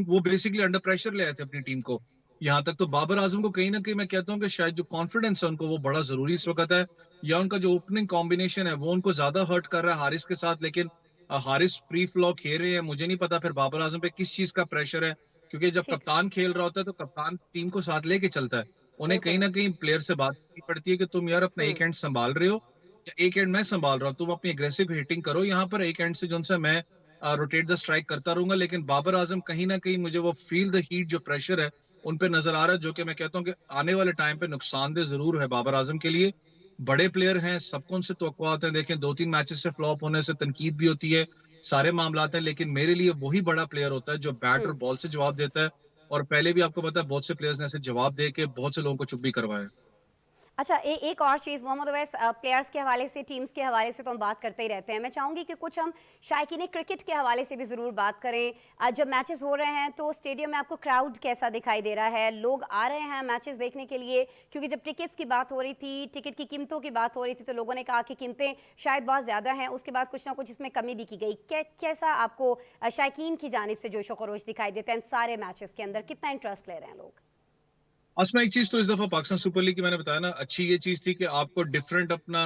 वो बेसिकली अंडर प्रेशर ले आए थे अपनी टीम को यहाँ तक। तो बाबर आजम को कहीं ना कहीं मैं कहता हूँ कि शायद जो कॉन्फिडेंस है उनको, वो बड़ा जरूरी इस वक्त है, या उनका जो ओपनिंग कॉम्बिनेशन है वो उनको ज्यादा हर्ट कर रहा है हारिस के साथ। लेकिन हारिस फ्री फ्लॉ खेल रहे हैं, मुझे नहीं पता फिर बाबर आजम पे किस चीज का प्रेशर है, क्योंकि जब ठीक। कप्तान खेल रहा होता है तो कप्तान टीम को साथ लेके चलता है। उन्हें कहीं बिल्कुल। ना कहीं प्लेयर से बात करनी पड़ती है कि तुम यार अपना एक हैंड संभाल रहे हो या एक हैंड मैं संभाल रहा हूँ, तुम अपनी एग्रेसिव हिटिंग करो यहाँ पर, एक हैंड से जो सा मैं रोटेट द स्ट्राइक करता रहूंगा। लेकिन बाबर आजम कहीं ना कहीं, मुझे वो फील द हीट जो प्रेशर है उन पे नजर आ रहा है, जो कि मैं कहता हूँ कि आने वाले टाइम पे नुकसानदेह जरूर है बाबर आजम के लिए। बड़े प्लेयर हैं, सबको उनसे तवक्कुआत है। देखें 2-3 मैचेस से फ्लॉप होने से तनकीद भी होती है, सारे मामलात हैं, लेकिन मेरे लिए वही बड़ा प्लेयर होता है जो बैट और बॉल से जवाब देता है। और पहले भी आपको पता है बहुत से प्लेयर्स ने ऐसे जवाब दे के बहुत से लोगों को चुप भी करवाया। अच्छा, एक और चीज़ मोहम्मद अवैस, प्लेयर्स के हवाले से, टीम्स के हवाले से तो हम बात करते ही रहते हैं। मैं चाहूँगी कि कुछ हम शायकीन क्रिकेट के हवाले से भी ज़रूर बात करें। जब मैचेस हो रहे हैं तो स्टेडियम में आपको क्राउड कैसा दिखाई दे रहा है? लोग आ रहे हैं मैचेस देखने के लिए? क्योंकि जब टिकट्स की बात हो रही थी, टिकट की कीमतों की बात हो रही थी, तो लोगों ने कहा कि कीमतें शायद बहुत ज़्यादा हैं। उसके बाद कुछ ना कुछ इसमें कमी भी की गई। कैसा आपको शायकीन की जानिब से जोश व खरोश दिखाई देता है इन सारे मैचेस के अंदर? कितना इंटरेस्ट ले रहे हैं लोग? असमा एक चीज तो इस दफा पाकिस्तान सुपर लीग की मैंने बताया ना, अच्छी ये चीज थी कि आपको डिफरेंट अपना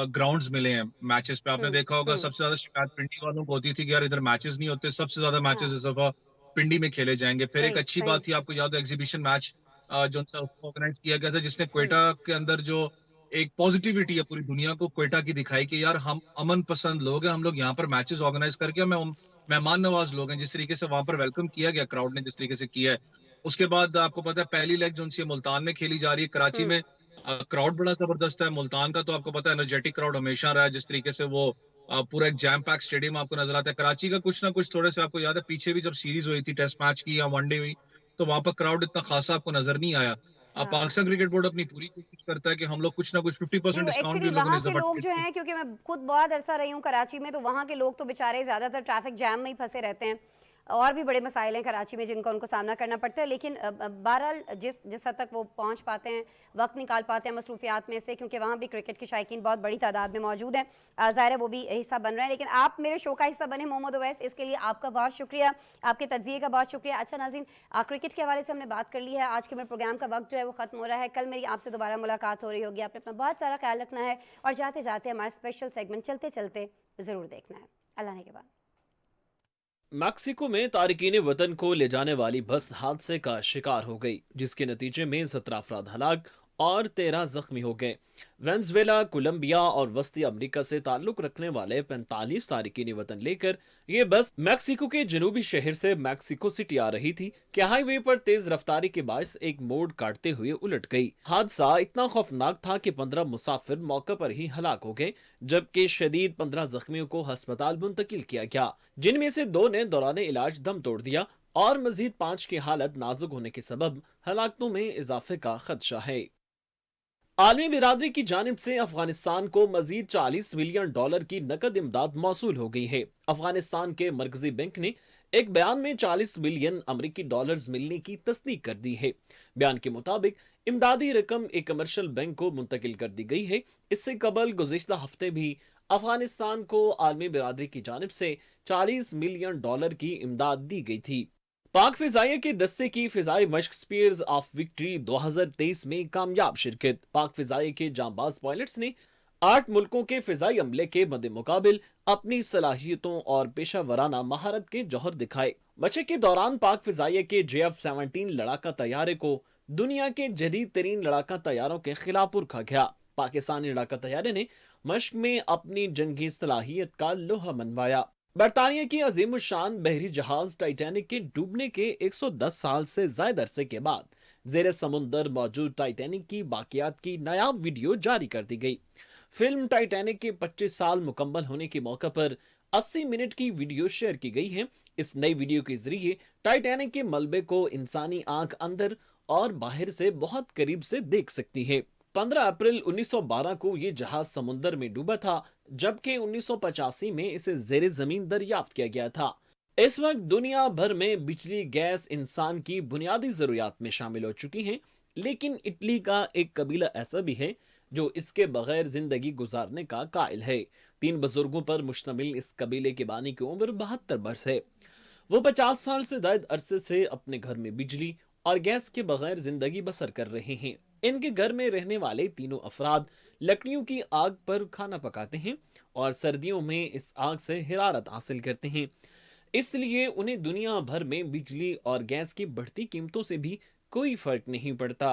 ग्राउंड्स मिले हैं मैचेस पे। आपने देखा होगा सबसे ज्यादा शिकायत पिंडी वालों को होती थी कि यार इधर मैचेस नहीं होते, सबसे ज्यादा मैचेस हाँ। इस दफा पिंडी में खेले जाएंगे। फिर एक सही अच्छी सही। बात थी, आपको याद है एग्जीबिशन मैच जो ऑर्गेनाइज किया गया था, जिसने क्वेटा के अंदर जो एक पॉजिटिविटी है पूरी दुनिया को क्वेटा की दिखाई कि यार हम अमन पसंद लोग हैं, हम लोग यहाँ पर मैचेस ऑर्गेनाइज करके हमें मेहमान नवाज लोग हैं। जिस तरीके से वहां पर वेलकम किया गया क्राउड ने, जिस तरीके से किया है, उसके बाद आपको पता है पहली लेग जो उनसे मुल्तान में खेली जा रही है, कराची में क्राउड बड़ा जबरदस्त है। मुल्तान का तो आपको पता है एनर्जेटिक क्राउड हमेशा रहा है, जिस तरीके से वो पूरा एक जैम पैक स्टेडियम आपको नजर आता है। कराची का कुछ ना कुछ थोड़े से आपको याद है, पीछे भी जब सीरीज हुई थी टेस्ट मैच की या वनडे हुई, तो वहां पर क्राउड इतना खासा आपको नजर नहीं आया। अब हाँ। पाकिस्तान क्रिकेट बोर्ड अपनी पूरी कोशिश करता है कि हम लोग कुछ ना कुछ 50% नहीं, डिस्काउंट भी एक्चुअली उन लोगों ने वहाँ इस के दफा लोग जो टिकट हैं, क्योंकि मैं खुद बहुत अरसा रही हूँ कराची में, तो वहाँ के लोग तो बेचारे ज़्यादातर ट्रैफिक जैम में ही फंसे रहते हैं। और भी बड़े मसाइल हैं कराची में जिनका उनको सामना करना पड़ता है। लेकिन बहरहाल जिस हद तक वो पहुँच पाते हैं, वक्त निकाल पाते हैं मसरूफियात में से, क्योंकि वहाँ भी क्रिकेट के शायकीन बहुत बड़ी तादाद में मौजूद हैं, ज़ाहिर है वो भी हिस्सा बन रहे हैं। लेकिन आप मेरे शो का हिस्सा बने मोहम्मद अवैस, इसके लिए आपका बहुत शुक्रिया, आपके तज्जिए का बहुत शुक्रिया। अच्छा नाज़रीन, क्रिकेट के हवाले से हमने बात कर ली है। आज के मेरे प्रोग्राम का वक्त जो है वो ख़त्म हो रहा है। कल मेरी आपसे दोबारा मुलाकात हो रही होगी। आपने अपना बहुत सारा ख्याल रखना है, और जाते जाते हमारा स्पेशल सेगमेंट चलते चलते ज़रूर देखना है। अल्लाह ने के बाद। मैक्सिको में तारकीन वतन को ले जाने वाली बस हादसे का शिकार हो गई, जिसके नतीजे में 17 अफराद हलाक और 13 जख्मी हो गए। वेनेजुएला, कोलंबिया और वस्ती अमेरिका से ताल्लुक रखने वाले 45 तारकीन वतन लेकर ये बस मैक्सिको के जनूबी शहर से मैक्सिको सिटी आ रही थी कि हाईवे पर तेज रफ्तारी के बायस एक मोड़ काटते हुए उलट गई। हादसा इतना खौफनाक था कि 15 मुसाफिर मौके पर ही हलाक हो गए, जबकि शदीद 15 जख्मियों को अस्पताल मुंतकिल किया गया, जिनमें से 2 ने दौरान इलाज दम तोड़ दिया और मजीद 5 की हालत नाजुक होने के सबब हलाकतों में इजाफे का खदशा है। आलमी बिरादरी की जानिब से अफगानिस्तान को मजीद $40 मिलियन की नकद इमदाद मौसूल हो गई है। अफगानिस्तान के मरकजी बैंक ने एक बयान में $40 मिलियन अमरीकी डॉलर्स मिलने की तस्दीक कर दी है। बयान के मुताबिक इमदादी रकम एक कमर्शियल बैंक को मुंतकिल कर दी गई है। इससे कबल गुज़िश्ता हफ्ते भी अफगानिस्तान को आलमी बिरादरी की जानिब से $40 मिलियन की इमदाद दी गई थी। पाक फिजाइया के दस्ते की फिजाई मशक स्पीयर्स ऑफ विक्ट्री 2023 में कामयाब शिरकत। पाक फिजाइया के जांबाज पायलट्स ने 8 मुल्कों के फिजाई अमले के मद्दे मुकाबिल अपनी सलाहियतों और पेशा वराना महारत के जौहर दिखाए। मशक के दौरान पाक फिजाइया के JF-17 लड़ाका तैयारे को दुनिया के जदीद तरीन लड़ाका तैयारों के खिलाफ रखा गया। पाकिस्तानी लड़ाका तैयारे ने मशक में अपनी जंगी सलाहियत का लोहा मनवाया। बरतानिया की अजीम शान बहरी जहाज टाइटैनिक के डूबने के 110 साल से ज्यादा अरसे के बाद जेर समुंदर मौजूद टाइटैनिक की बाकियात की नायाब वीडियो जारी कर दी गई। फिल्म टाइटैनिक के 25 साल मुकम्मल होने के मौके पर 80 मिनट की वीडियो शेयर की गई है। इस नई वीडियो के जरिए टाइटैनिक के मलबे को इंसानी आंख अंदर और बाहर से बहुत करीब से देख सकती है। 15 अप्रैल 1912 को ये जहाज समुंदर में डूबा था, जबकि 1985 में इसे जेर जमीन दरियाफ्त किया गया था। इस वक्त दुनिया भर में बिजली, गैस इंसान की बुनियादी जरूरियात में शामिल हो चुकी हैं, लेकिन इटली का एक कबीला ऐसा भी है जो इसके बगैर जिंदगी गुजारने का कायल है। 3 बुजुर्गों पर मुश्तमिल इस कबीले के बानी की उम्र 72 बरस है। वो 50 साल से ज्यादा अरसे से अपने घर में बिजली और गैस के बगैर जिंदगी बसर कर रहे हैं। इनके घर में रहने वाले तीनों अफराद लकड़ियों की आग पर खाना पकाते हैं और सर्दियों में इस आग से हिरारत हासिल करते हैं। इसलिए उन्हें दुनिया भर में बिजली और गैस की बढ़ती कीमतों से भी कोई फर्क नहीं पड़ता।